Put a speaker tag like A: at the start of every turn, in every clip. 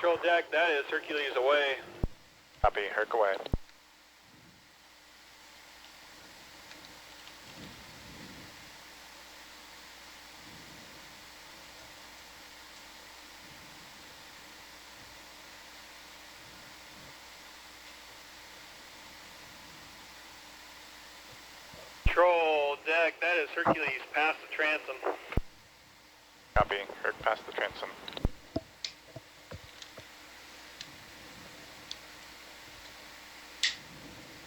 A: control deck, that is Hercules away.
B: Copy, Herc away.
A: Control deck, that is Hercules past the transom.
B: Copy, Herc past the transom.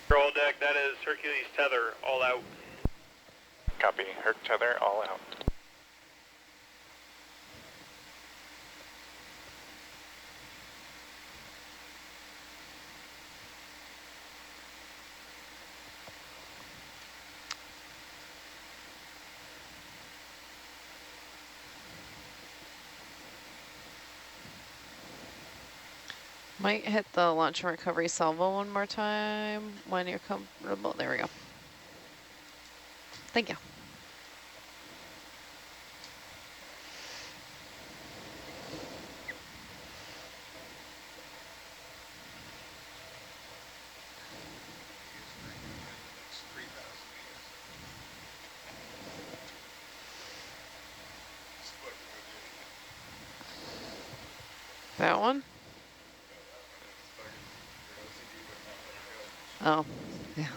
A: Control deck, that is Hercules tether, all out.
B: Copy, Herc tether, all out.
C: Might hit the launch and recovery salvo one more time when you're comfortable. There we go. Thank you. That one? Oh, yeah.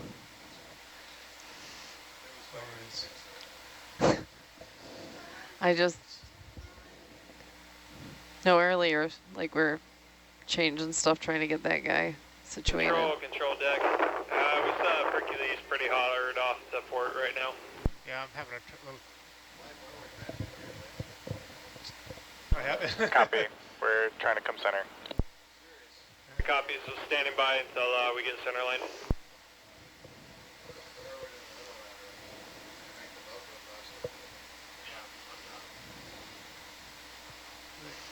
C: I just no earlier, like we're changing stuff, trying to get that guy situated.
A: Control deck. We still have Hercules pretty hollered off the port right now.
D: Yeah, I'm having a little. Oh, yeah.
B: Copy, we're trying to come center.
A: Copy, so standing by until we get center line.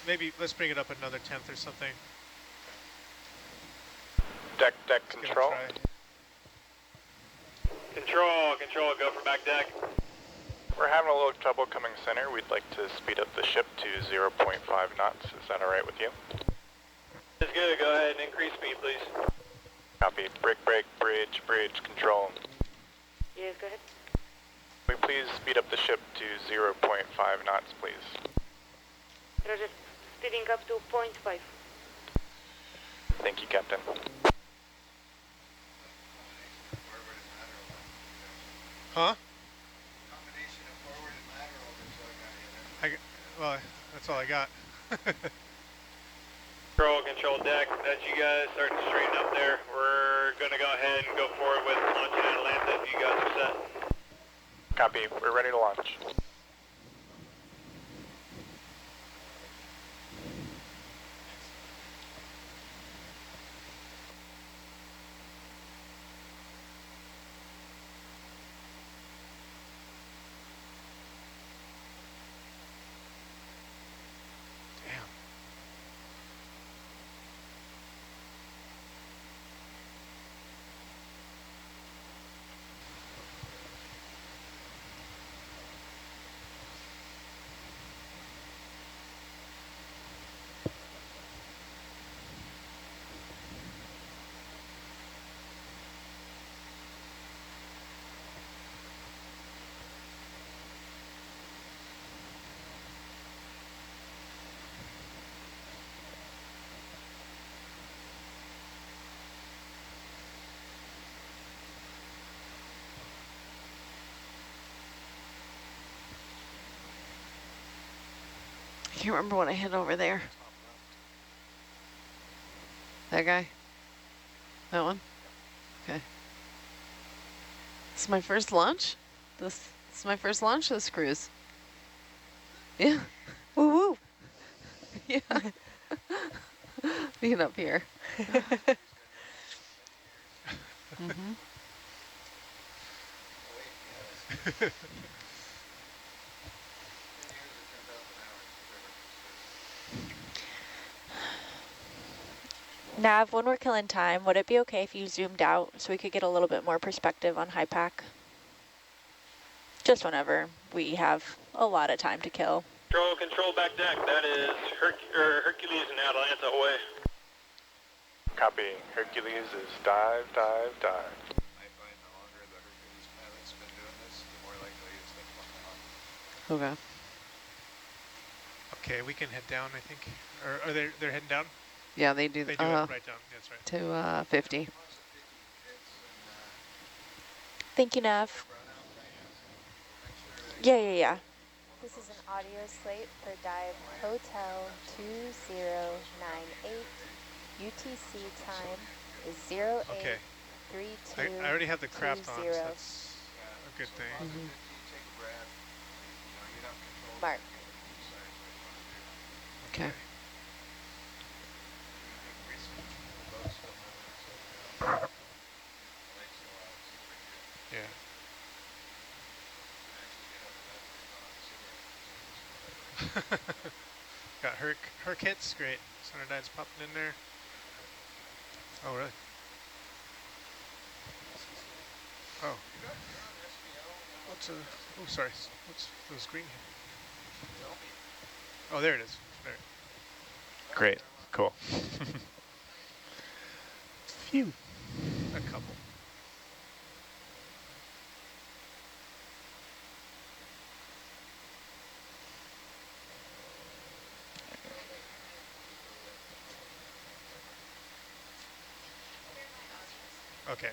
D: Maybe let's bring it up another 10th or something.
B: Deck control.
A: Control, go for back deck.
B: We're having a little trouble coming center. We'd like to speed up the ship to 0.5 knots. Is that all right with you?
A: It's good, go ahead and increase speed, please.
B: Copy, brake, bridge, control.
E: Yes, go ahead.
B: Will you please speed up the ship to 0.5 knots, please?
E: Roger, speeding up to 0.5.
B: Thank you, Captain.
D: Huh? Well, that's all I got.
A: Control deck, as you guys start to straighten up there, we're going to go ahead and go forward with launching Atlanta if you guys are set.
B: Copy, we're ready to launch.
C: I can't remember what I hit over there. That guy? That one? Okay. This is my first launch? This is my first launch of this cruise. Yeah.
E: Woo woo.
C: Yeah. Being up here. Mm-hmm.
E: Nav, when we're killing time, would it be okay if you zoomed out so we could get a little bit more perspective on high pack? Just whenever we have a lot of time to kill.
A: Control back deck. That is Hercules and Atalanta away.
B: Copy. Hercules is dive, dive, dive.
F: I find the longer the Hercules pilot's been doing this, the more likely it's been flying off.
C: Okay.
D: Okay, we can head down, I think. Or are they're heading down?
C: Yeah, they do.
D: They do it right down. That's right.
C: To 50.
E: Thank you, Nav. Yeah. This is an audio slate for dive Hotel 2098. UTC time is 0832.
D: Okay. I already have the craft on, so that's a good thing.
C: Mm-hmm.
E: Mark.
C: Okay.
D: Yeah. Got Herc hits, great. Sonardine's popping in there. Oh, really? Oh. Oh, sorry. What's those green here? Oh, there it is. There.
B: Great. Cool.
D: Phew. A couple. Okay.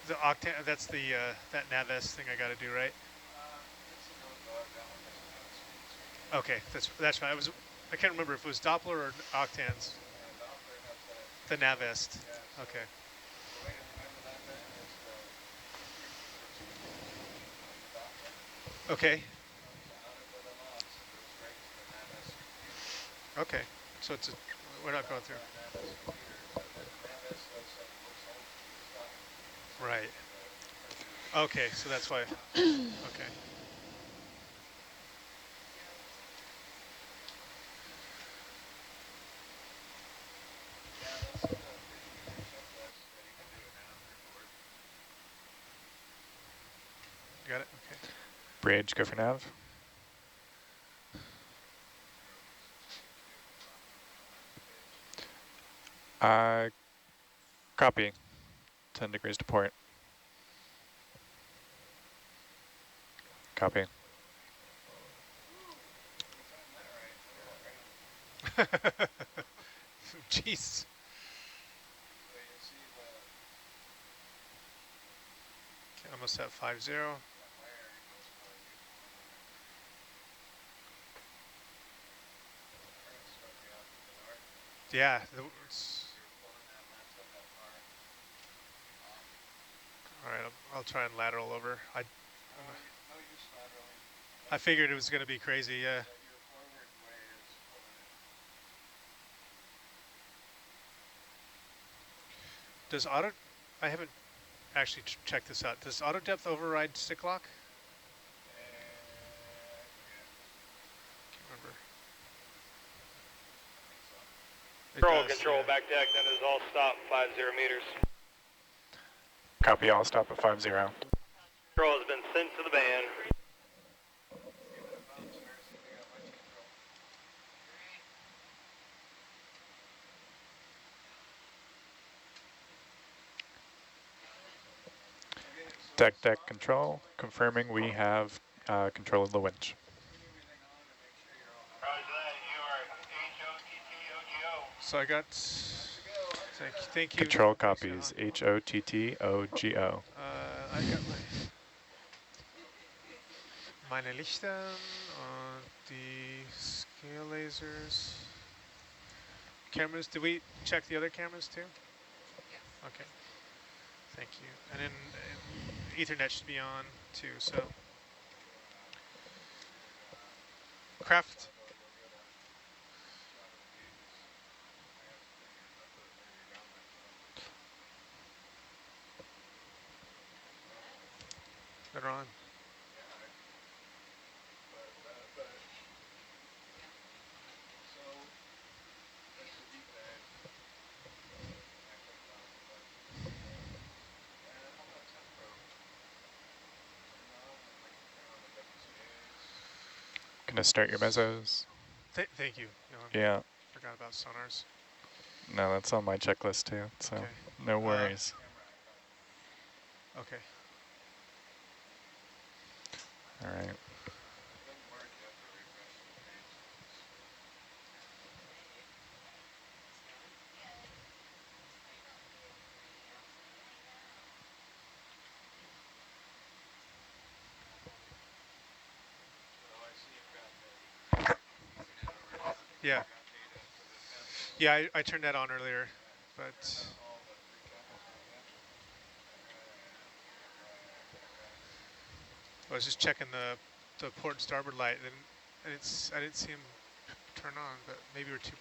D: The octane, that's the that NavS thing I got to do, right? Okay, that's fine. I can't remember if it was Doppler or octans. The NavEst. Okay. Okay. Okay. So we're not going through. Right. Okay, so that's why. Okay. Got it? Okay.
B: Bridge, go for nav. Copy. 10 degrees to port. Copy.
D: Jeez. Okay, almost at 50. Yeah. All right, I'll try and lateral over. I figured it was going to be crazy, yeah. Does auto, I haven't actually checked this out. Does auto depth override stick lock? Can't remember.
A: Control back deck. That is all stop 50 meters.
B: Copy, all stop at 50.
A: Control has been sent to the band.
B: Deck control, confirming we have control of the winch.
A: Roger that, you are HOTTOGO.
D: So I got Thank you.
B: Control
D: Thanks,
B: copies,
D: Johan.
B: HOTTOGO.
D: I got meine Lichter und die scale lasers. Cameras, did we check the other cameras too? Okay, thank you. And then Ethernet should be on too, so. Craft. They're on.
B: Gonna start your mezzos.
D: Thank you. Johan.
B: Yeah.
D: Forgot about sonars.
B: No, that's on my checklist too, so
D: Okay.
B: no worries.
D: Okay.
B: All right.
D: Yeah. Yeah, I turned that on earlier, but I was just checking the port and starboard light, and I didn't see him turn on, but maybe we're too.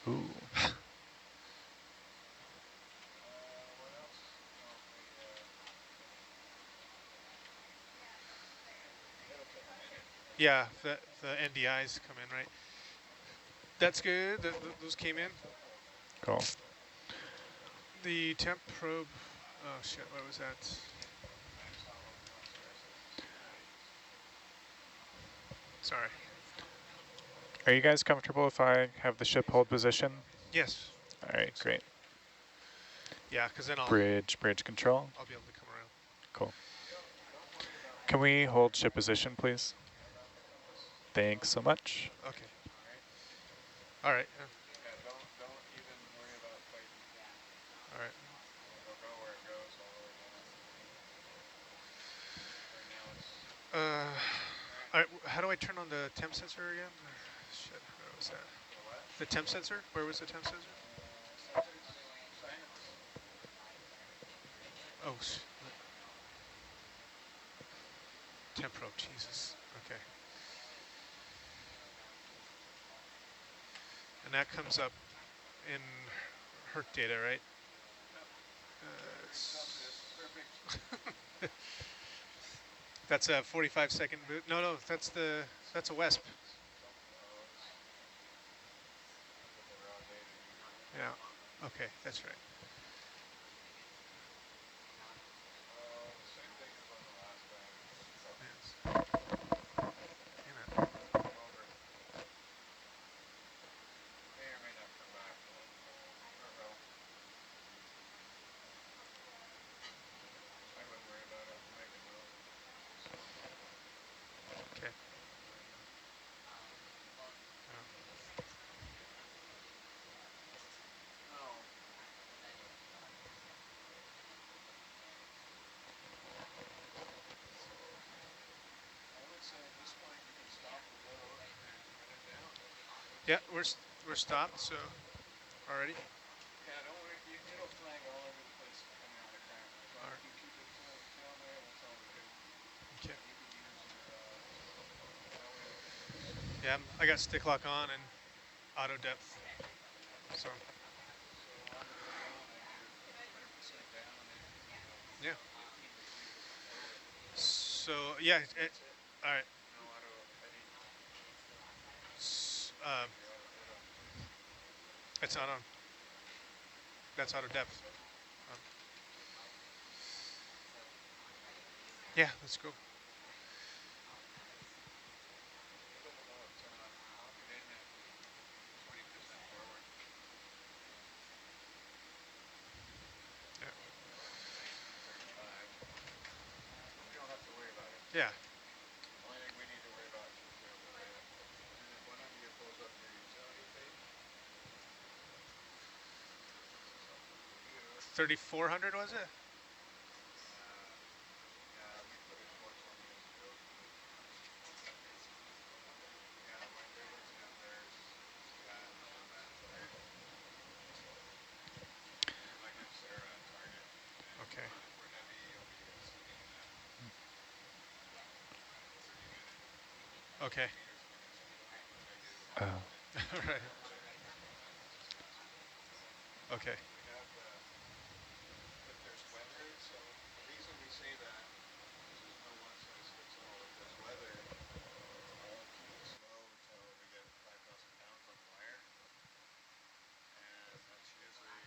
B: Ooh.
D: Yeah, the NDIs come in, right? That's good. Those came in.
B: Cool.
D: The temp probe. Oh shit! What was that? Sorry.
B: Are you guys comfortable if I have the ship hold position?
D: Yes.
B: All right, great.
D: Yeah, because then
B: Bridge control.
D: I'll be able to come around.
B: Cool. Can we hold ship position, please? Thanks so much.
D: Okay. All right.
F: Yeah, don't even worry about fighting.
D: All right.
F: It'll go where it goes all the way down. Right now it's
D: All right. How do I turn on the temp sensor again? Shit. Where was that? The temp sensor? Where was the temp sensor? Oh, temp probe. Jesus. Okay. And that comes up in Herc data, right? That's a 45-second boot. No, that's a WESP. Yeah. Okay, that's right.
F: same thing as on the last bag.
D: Yes. Damn it.
F: May or may not come back, but or will. I wouldn't worry about it. Megan will.
D: Okay.
F: No. I would say at this point you can stop the boat and run it down.
D: Yeah, we're stopped. So already.
F: Yeah, don't worry. It'll flag all over the place coming out of craft. As long as you keep it tail there, that's all we do.
D: Okay.
F: You can use your
D: Yeah, I got stick lock on and auto depth. So
F: so on the way down, I do 100% down and
D: yeah.
F: 18 to 3 forward.
D: So yeah. All right.
F: No auto heading.
D: It's not on. That's auto depth. Yeah, let's go.
F: Lock it in at 20% forward.
D: Yeah.
F: 35. We don't have to worry about it.
D: Yeah.
F: The only thing we need to worry about is
D: 3,400 was it?
F: Yeah, we put it 420 years ago. Yeah, when they're looking at theirs, yeah, on that, right? Like if Sarah at Target,
D: Okay.
F: for heavy, you'll be exceeding that 30 minute
D: Okay.
F: meters minutes anyway, which I do.
B: Oh.
D: Right. Okay.
F: We have if there's weather, so the reason we say that is there's no one size fits all. If there's weather, I won't keep it slow until we get 5,000 pounds on the wire, and that's usually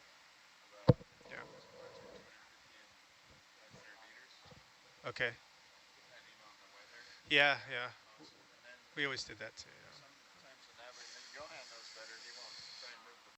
F: about
D: Yeah.
F: somewhere between 250 and 500 meters,
D: Okay.
F: depending on the weather.
D: Yeah, yeah.
F: And then
D: We always did that too. Yeah.
F: sometimes the nav, and then Johan knows better. He won't try and move the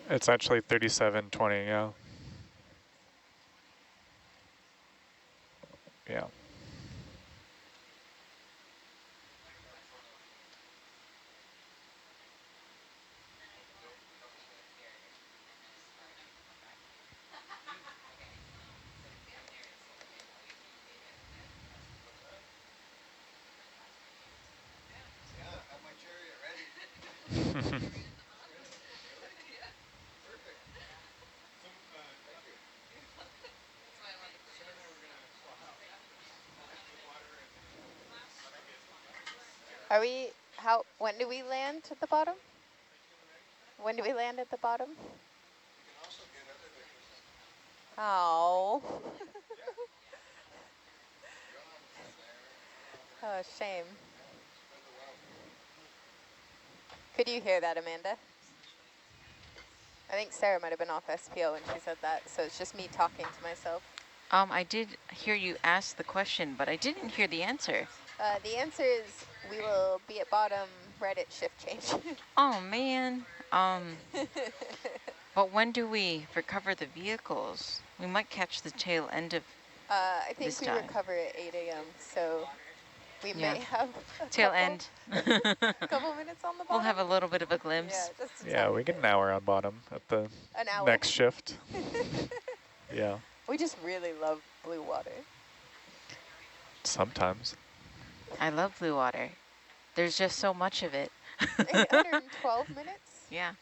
B: It's actually 3720, yeah. Yeah.
F: Yeah, have my chariot ready. Perfect. Thank you. Sarah and I were going to swap out the water and
G: Are we, when do we land at the bottom? When do we land at the bottom?
F: you can also get other liquids.
G: Oh.
F: John, Sarah,
G: Oh, shame.
F: spread the wealth.
G: Could you hear that, Amanda? I think Sarah might have been off SPO when she said that, so it's just me talking to myself.
H: I did hear you ask the question, but I didn't hear the answer.
G: The answer is we will be at bottom right at shift change.
H: Oh, man. But when do we recover the vehicles? We might catch the tail end of
G: I think
H: this
G: we
H: dive.
G: recover at 8 a.m., so we
H: Yeah.
G: may have a
H: Tail
G: couple,
H: end.
G: couple minutes on the bottom.
H: We'll have a little bit of a glimpse.
G: Yeah, just a
B: Yeah,
G: tiny
B: we get
G: bit.
B: an hour on bottom at the
G: An hour.
B: next shift. Yeah,
G: We just really love blue water.
B: sometimes.
H: I love blue water. There's just so much of it.
G: 812 minutes?
H: Yeah.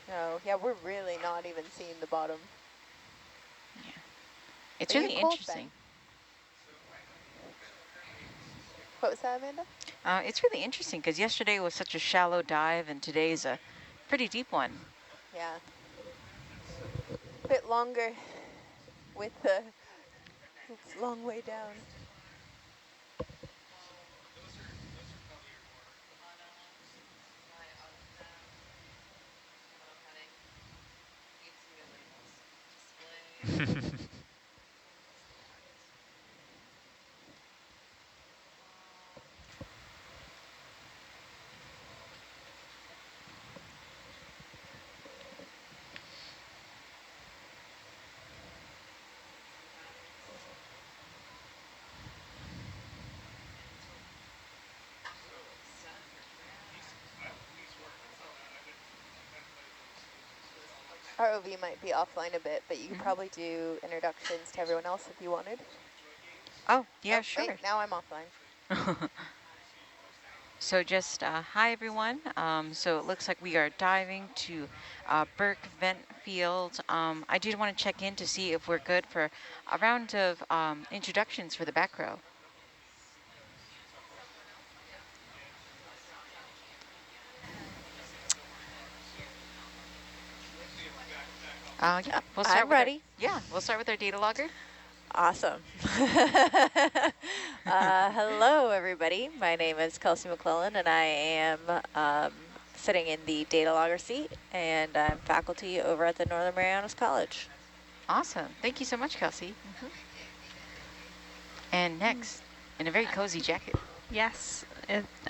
G: No, yeah, we're really not even seeing the bottom.
H: It's
G: Are you
H: really
G: cold,
H: interesting.
G: What was that, Amanda?
H: It's really interesting because yesterday was such a shallow dive and today's a pretty deep one.
G: Yeah. A bit longer with the it's long way down. ROV might be offline a bit, but you could probably do introductions to everyone else if you wanted.
H: Oh, yeah,
G: Oh,
H: sure.
G: wait, now I'm offline.
H: So just hi, everyone. So it looks like we are diving to Burke Vent Field. I did want to check in to see if we're good for a round of introductions for the back row. Yeah, we'll start
E: I'm
H: with
E: ready.
H: we'll start with our data logger.
E: Awesome. Hello, everybody. My name is Kelsey McClellan, and I am sitting in the data logger seat, and I'm faculty over at the Northern Marianas College.
H: Awesome. Thank you so much, Kelsey. And next, in a very cozy jacket.
I: Yes.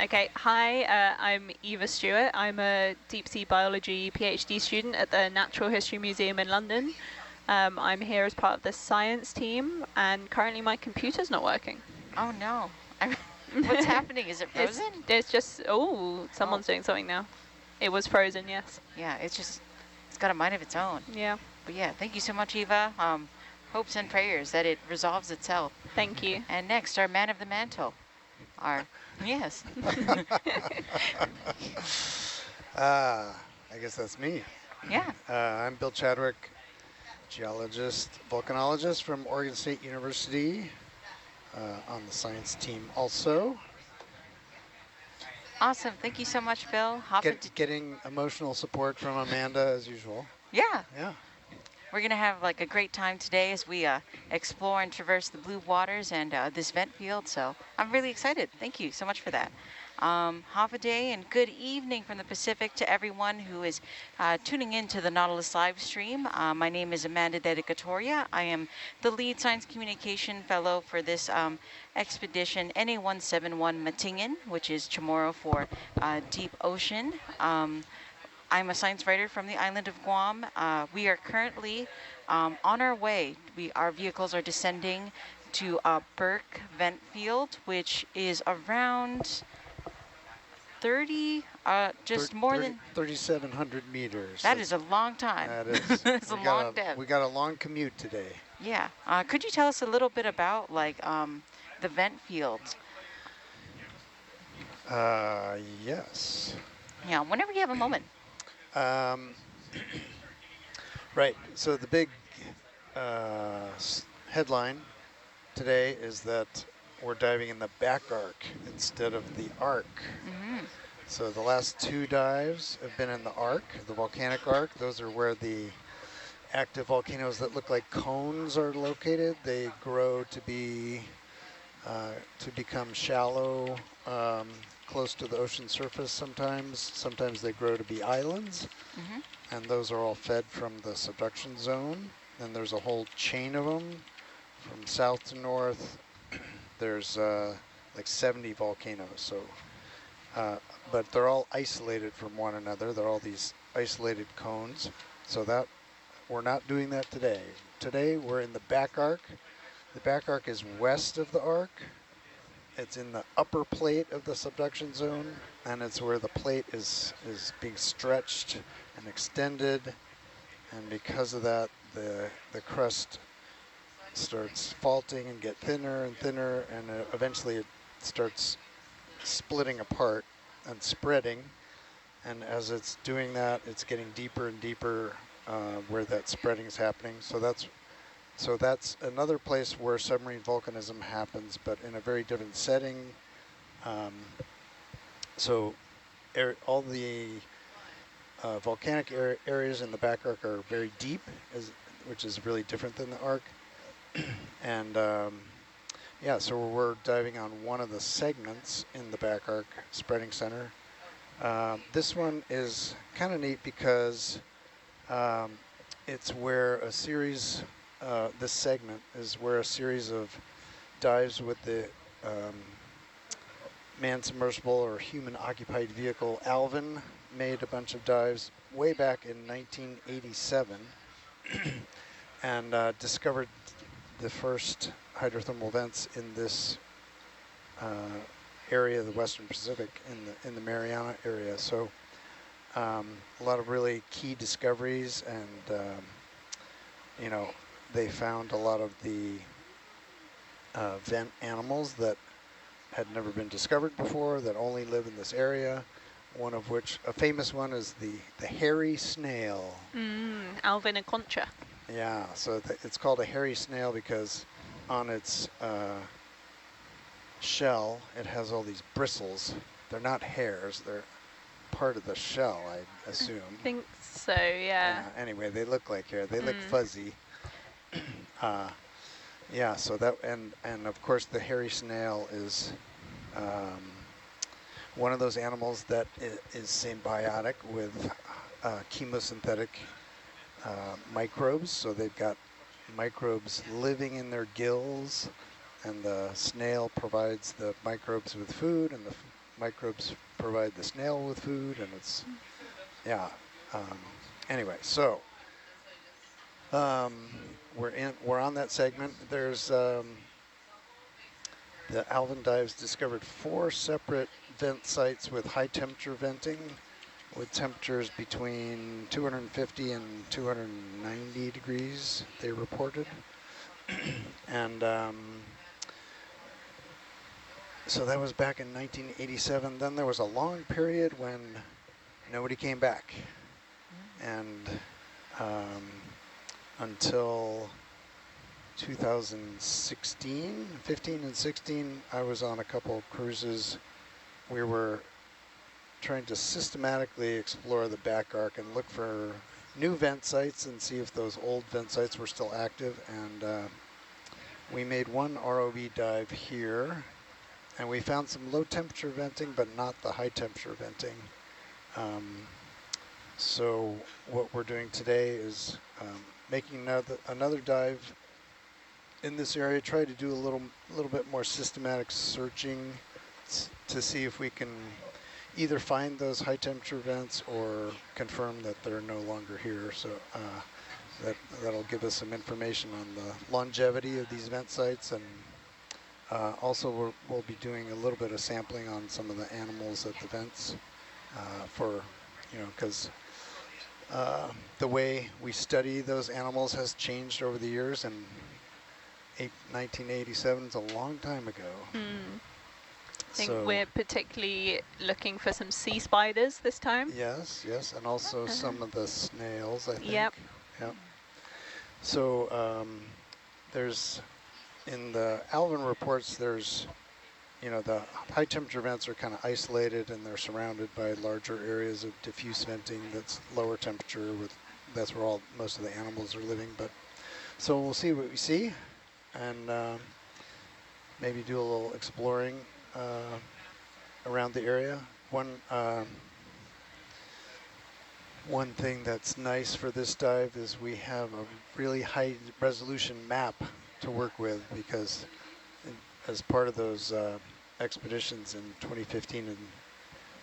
I: Okay. Hi, I'm Eva Stewart. I'm a deep sea biology PhD student at the Natural History Museum in London. I'm here as part of the science team, and currently my computer's not working.
H: Oh, no. What's happening? Is it frozen?
I: It's just, someone's doing something now. It was frozen, yes.
H: Yeah, it's got a mind of its own.
I: Yeah.
H: But yeah, thank you so much, Eva. Hopes and prayers that it resolves itself.
I: Thank you.
H: And next, our man of the mantle. Yes.
F: I guess that's me.
H: Yeah.
F: I'm Bill Chadwick, geologist, volcanologist from Oregon State University, on the science team also.
H: Awesome. Thank you so much, Bill.
F: Getting emotional support from Amanda as usual.
H: Yeah.
F: Yeah.
H: We're going to have like a great time today as we explore and traverse the blue waters and this vent field. So I'm really excited. Thank you so much for that. Half a day and good evening from the Pacific to everyone who is tuning in to the Nautilus live stream. My name is Amanda Dedicatoria. I am the lead science communication fellow for this expedition NA-171 Matingin, which is Chamorro for deep ocean. I'm a science writer from the island of Guam. We are currently on our way. Our vehicles are descending to Burke Vent Field, which is around 30, just more than...
J: 3,700 meters.
H: That is a long time.
J: That is.
H: It's a long depth.
J: We got a long commute today.
H: Yeah. Could you tell us a little bit about like the vent fields?
J: Yes.
H: Yeah, whenever you have a moment.
J: Right. So the big headline today is that we're diving in the back arc instead of the arc.
H: Mm-hmm.
J: So the last 2 dives have been in the arc, the volcanic arc. Those are where the active volcanoes that look like cones are located. They grow to be to become shallow, close to the ocean surface sometimes. Sometimes they grow to be islands,
H: Mm-hmm.
J: and those are all fed from the subduction zone. And there's a whole chain of them from south to north. There's like 70 volcanoes, so but they're all isolated from one another. They're all these isolated cones, so that we're not doing that today. Today we're in the back arc. The back arc is west of the arc. It's in the upper plate of the subduction zone, and it's where the plate is being stretched and extended, and because of that, the crust starts faulting and get thinner and thinner, and eventually it starts splitting apart and spreading. And as it's doing that, it's getting deeper and deeper where that spreading is happening. So that's another place where submarine volcanism happens, but in a very different setting. All the volcanic areas in the back arc are very deep, which is really different than the arc. And yeah, so we're diving on one of the segments in the back arc spreading center. This one is kind of neat because it's where a series, this segment is where a series of dives with the manned submersible or human occupied vehicle Alvin made a bunch of dives way back in 1987 and discovered the first hydrothermal vents in this area of the Western Pacific, in the Mariana area. So a lot of really key discoveries, and you know, they found a lot of the vent animals that had never been discovered before, that only live in this area. One of which, a famous one, is the hairy snail.
I: Alvin and Concha.
J: Yeah, so it's called a hairy snail because on its shell, it has all these bristles. They're not hairs, they're part of the shell, I assume.
I: I think so, yeah.
J: Anyway, they look like hair. They look fuzzy. Yeah, so that, and of course the hairy snail is one of those animals that is symbiotic with chemosynthetic microbes. So they've got microbes living in their gills, and the snail provides the microbes with food, and the microbes provide the snail with food, and it's, yeah. Anyway, so we're on that segment. There's the Alvin dives discovered 4 separate vent sites with high temperature venting, with temperatures between 250 and 290 degrees, they reported. And so that was back in 1987. Then there was a long period when nobody came back. And until 2016, 15 and 16, I was on a couple of cruises. We were trying to systematically explore the back arc and look for new vent sites and see if those old vent sites were still active. And we made one ROV dive here, and we found some low temperature venting, but not the high temperature venting. So what we're doing today is making another dive in this area, try to do a little bit more systematic searching to see if we can either find those high temperature vents or confirm that they're no longer here. So that'll give us some information on the longevity of these vent sites, and also we'll be doing a little bit of sampling on some of the animals at the vents for, because the way we study those animals has changed over the years, and 1987 is a long time ago.
I: I think we're particularly looking for some sea spiders this time.
J: Yes, and also some of the snails, I think.
I: Yep.
J: So there's, in the Alvin reports, there's, the high temperature vents are kind of isolated and they're surrounded by larger areas of diffuse venting that's lower temperature, that's where most of the animals are living. But so we'll see what we see, and maybe do a little exploring around the area. One thing that's nice for this dive is we have a really high resolution map to work with, because as part of those expeditions in 2015 and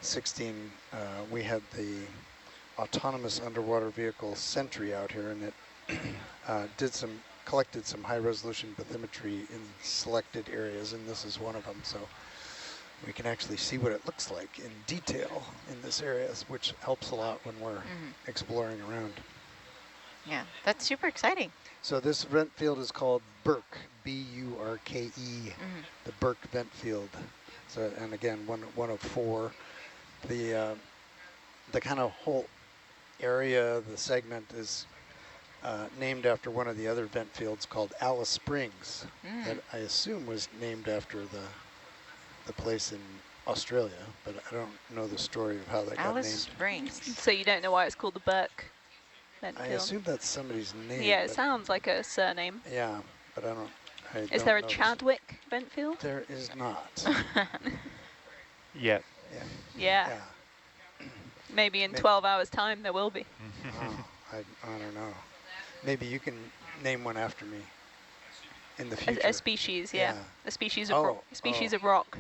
J: 16, we had the autonomous underwater vehicle Sentry out here, and it collected some high resolution bathymetry in selected areas, and this is one of them. So we can actually see what it looks like in detail in this area, which helps a lot when we're exploring around.
H: Yeah, that's super exciting.
J: So this vent field is called Burke, B-U-R-K-E, the Burke vent field. So, and again, one of four. The kind of whole area, the segment, is named after one of the other vent fields called Alice Springs, that I assume was named after the place in Australia, but I don't know the story of how that got named.
H: Alice Springs.
I: So you don't know why it's called the Burke vent
J: I
I: field?
J: assume that's somebody's name.
I: Yeah, it sounds like a surname.
J: Yeah, but I don't
I: Is there a
J: know
I: Chadwick vent field?
J: There is not.
B: Yet.
I: Yeah. Maybe in 12 hours time there will be.
J: I don't know. Maybe you can name one after me in the future.
I: A species, yeah. A species of of rock.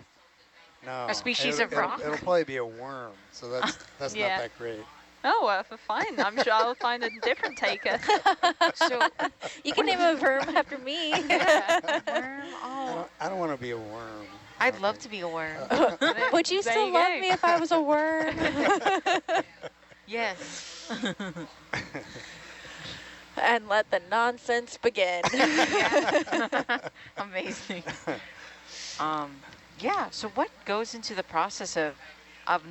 J: No.
H: A species of rock?
J: It'll probably be a worm, so that's
I: Yeah.
J: not that great.
I: Oh, fine. I'm sure I'll find a different taker.
H: So
E: you can name a worm after me.
H: worm. Oh,
J: I don't want to be a worm.
H: I'd love to be a worm.
E: Would you
I: There
E: still
I: you
E: love
I: go.
E: me if I was a worm?
H: Yes.
E: And let the nonsense begin.
H: Amazing. Yeah, so what goes into the process of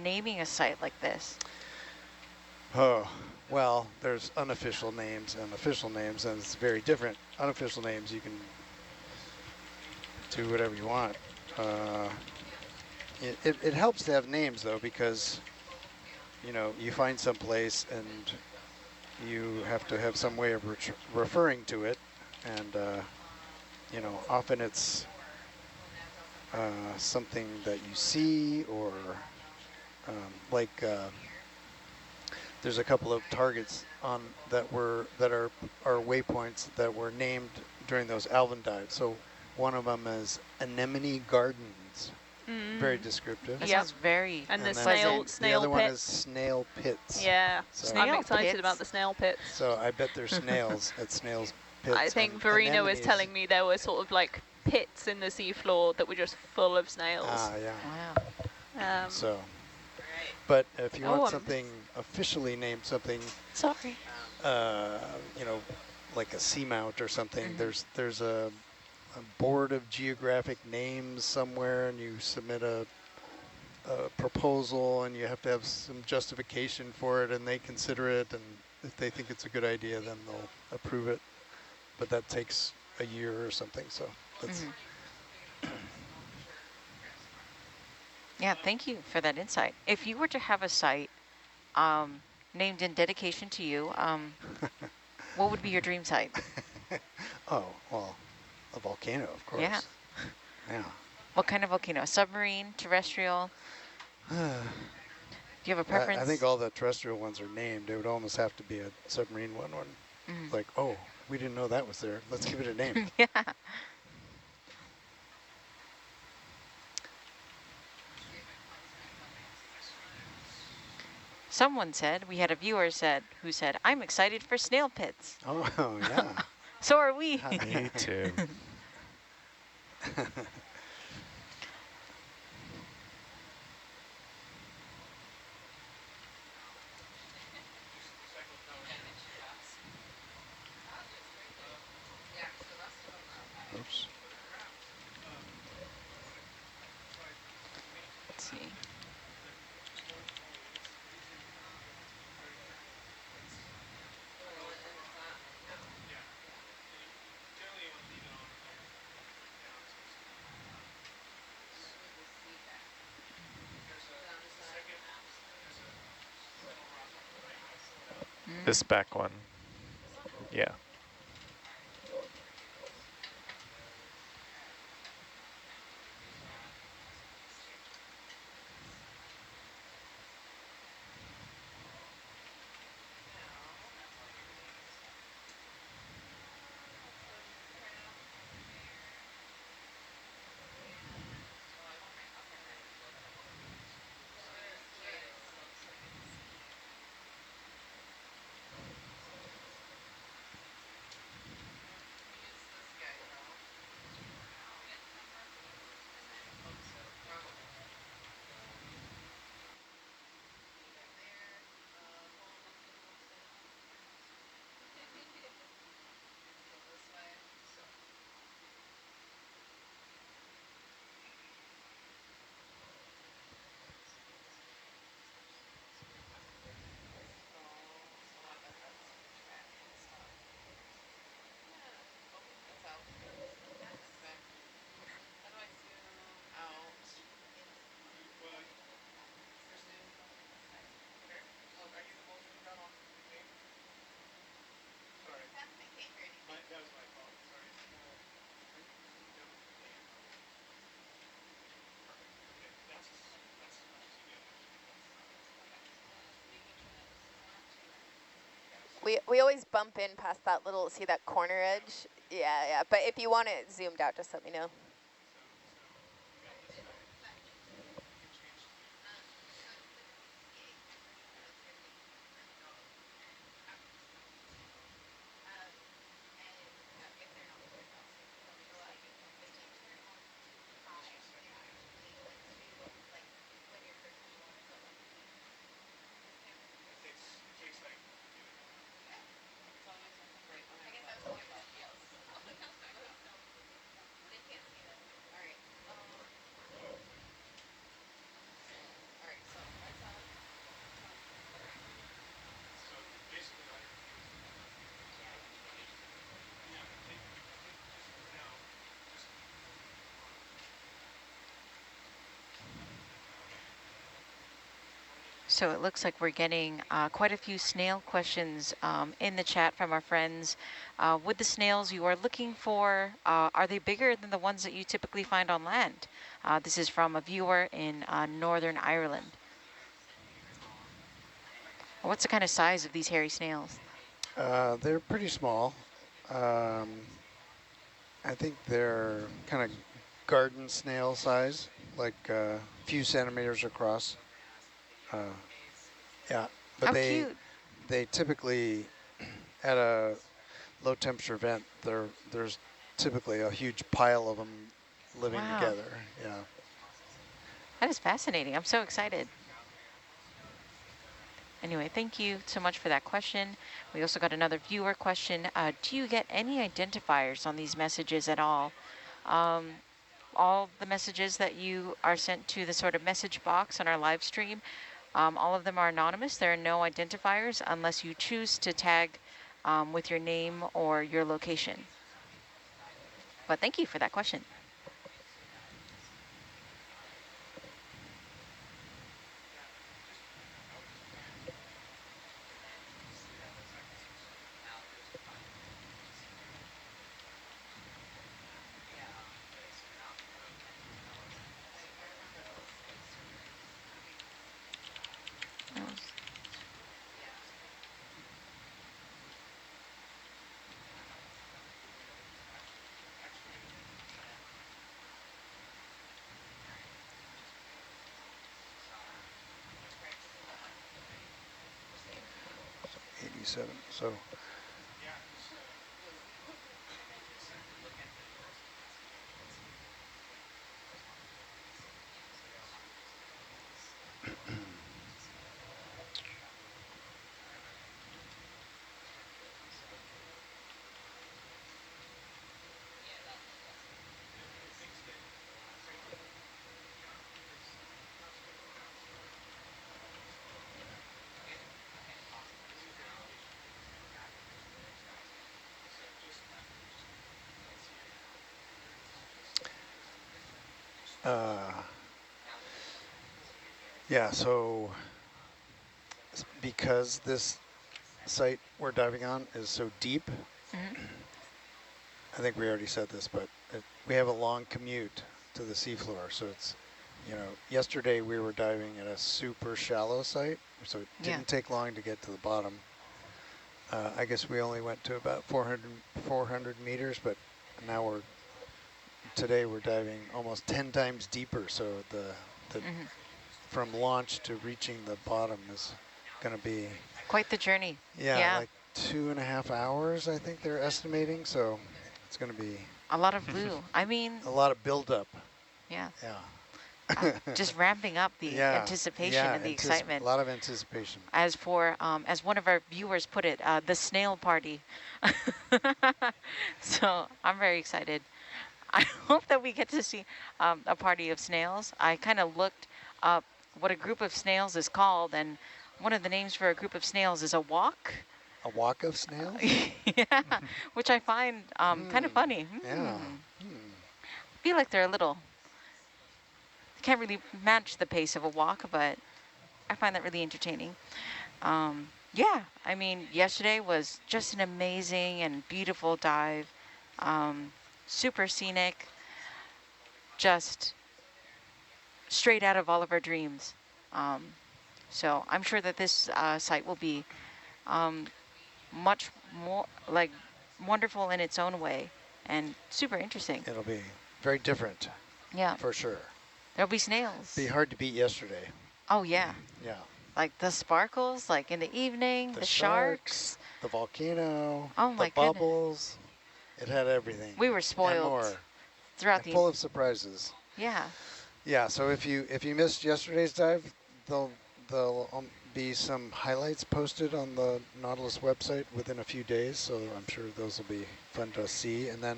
H: naming a site like this?
J: Oh, well, there's unofficial names and official names, and it's very different. Unofficial names, you can do whatever you want. It helps to have names, though, because, you find some place and you have to have some way of referring to it, and, often it's something that you see, or there's a couple of targets that are waypoints that were named during those Alvin dives. So one of them is Anemone Gardens, very descriptive.
H: That sounds very
I: And the
H: pleasant.
J: The other
I: snail
J: one
I: pit.
J: is Snail Pits.
I: Yeah,
J: So,
I: I'm
H: Snail
I: excited
H: pits.
I: about the snail pits.
J: so I bet there's snails at Snail's Pits.
I: I think
J: and
I: Verena was
J: anemones.
I: telling me there were sort of like pits in the seafloor that were just full of snails.
J: Ah, yeah.
H: Wow.
J: So, but if you want
I: I'm
J: something officially named, something,
E: Sorry.
J: like a seamount or something, there's a board of geographic names somewhere, and you submit a proposal, and you have to have some justification for it, and they consider it, and if they think it's a good idea, then they'll approve it. But that takes a year or something, so that's...
H: Yeah, thank you for that insight. If you were to have a site named in dedication to you, what would be your dream site?
J: Oh, well, a volcano, of course.
H: Yeah.
J: Yeah.
H: What kind of volcano? Submarine, terrestrial? Do you have a preference?
J: I think all the terrestrial ones are named. It would almost have to be a submarine one. Like, oh, we didn't know that was there. Let's give it a name.
H: Yeah. someone said, we had a viewer who said, I'm excited for snail pits.
J: Oh, yeah.
H: So are we.
B: Me too.
J: Oops.
H: Let's see.
B: This back one. Yeah.
G: We always bump in past that little, see that corner edge? Yeah, yeah. But if you want it zoomed out, just let me know.
H: So it looks like we're getting quite a few snail questions in the chat from our friends. With the snails you are looking for, are they bigger than the ones that you typically find on land? This is from a viewer in Northern Ireland. What's the kind of size of these hairy snails?
J: They're pretty small. I think they're kind of garden snail size, like a few centimeters across. Yeah, but
H: How cute.
J: they typically, at a low temperature vent, there's typically a huge pile of them living
H: Wow.
J: together. Yeah.
H: That is fascinating. I'm so excited. Anyway, thank you so much for that question. We also got another viewer question. Do you get any identifiers on these messages at all? All the messages that you are sent to the sort of message box on our live stream, all of them are anonymous. There are no identifiers unless you choose to tag with your name or your location. But thank you for that question.
J: QCed. So yeah, so because this site we're diving on is so deep, I think we already said this, but we have a long commute to the seafloor. So it's, you know, yesterday we were diving at a super shallow site, so it didn't take long to get to the bottom. I guess we only went to about 400 meters, but now today we're diving almost 10 times deeper. So the from launch to reaching the bottom is going to be
H: quite the journey.
J: Yeah, like 2.5 hours, I think they're estimating. So it's going to be
H: a lot of blue. I mean,
J: a lot of buildup.
H: Yeah.
J: Yeah.
H: Just ramping up the anticipation and the excitement.
J: A lot of anticipation.
H: As for, as one of our viewers put it, the snail party. So I'm very excited. I hope that we get to see a party of snails. I kind of looked up what a group of snails is called, and one of the names for a group of snails is a walk.
J: A walk of snails?
H: Yeah, which I find kind of funny.
J: Yeah.
H: I feel like they're a little, can't really match the pace of a walk, but I find that really entertaining. Yeah, I mean, yesterday was just an amazing and beautiful dive. Super scenic, just straight out of all of our dreams. So I'm sure that this site will be much more like wonderful in its own way and super interesting.
J: It'll be very different.
H: Yeah.
J: For sure.
H: There'll be snails.
J: Be hard to beat yesterday.
H: Oh, yeah.
J: Yeah.
H: Like the sparkles, like in the evening, the sharks.
J: The volcano,
H: oh my
J: the bubbles. It had everything.
H: We were spoiled.
J: And more.
H: Throughout the
J: full of surprises.
H: Yeah.
J: Yeah, so if you missed yesterday's dive, there'll be some highlights posted on the Nautilus website within a few days, so I'm sure those will be fun to see. And then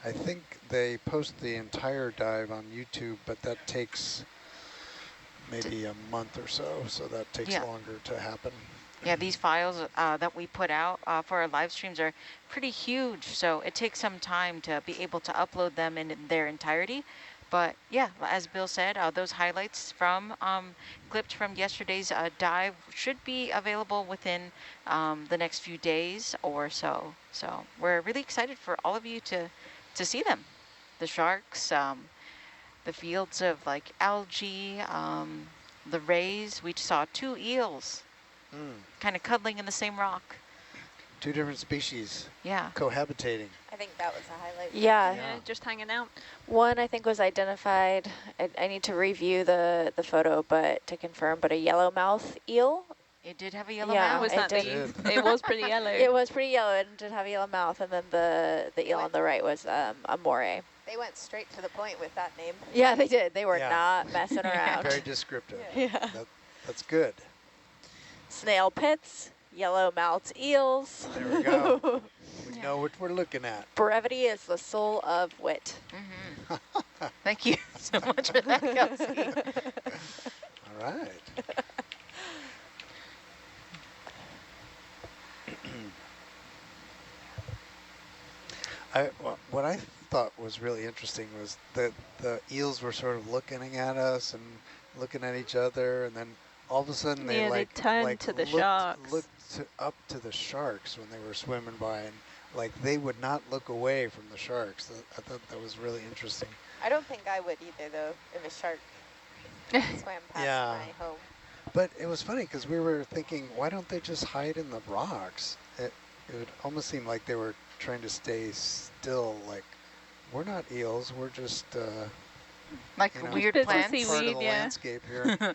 J: I think they post the entire dive on YouTube, but that takes maybe a month or so that takes longer to happen.
H: Yeah, these files that we put out for our live streams are pretty huge, so it takes some time to be able to upload them in their entirety. But yeah, as Bill said, those highlights from clipped from yesterday's dive should be available within the next few days or so. So we're really excited for all of you to see them. The sharks, the fields of like algae, the rays. We saw 2 eels kind of cuddling in the same rock.
J: 2 different species.
H: Yeah.
J: Cohabitating.
G: I think that was a highlight.
E: Yeah.
I: Just hanging out.
E: One I think was identified. I need to review the photo, but to confirm. But a yellowmouth eel.
H: It did have a yellow
E: yeah,
H: mouth.
I: Was that it was pretty yellow.
E: It was pretty yellow and did have a yellow mouth, and then the eel on the right was a moray.
G: They went straight to the point with that name.
E: Yeah, they did. They were not messing around.
J: Very descriptive.
E: Yeah.
J: That's good.
E: Snail pits, yellow-mouthed eels.
J: There we go. We know what we're looking at.
E: Brevity is the soul of wit.
H: Thank you so much for that, Kelsey.
J: All right. What I thought was really interesting was that the eels were sort of looking at us and looking at each other, and then all of a sudden they
I: turned to the sharks.
J: Looked up to the sharks when they were swimming by, and like they would not look away from the sharks. I thought that was really interesting.
G: I don't think I would either, though, if a shark swam past my home.
J: But it was funny because we were thinking, why don't they just hide in the rocks? It would almost seem like they were trying to stay still, like, we're not eels, we're just
H: like weird plants.
J: Part of the landscape here.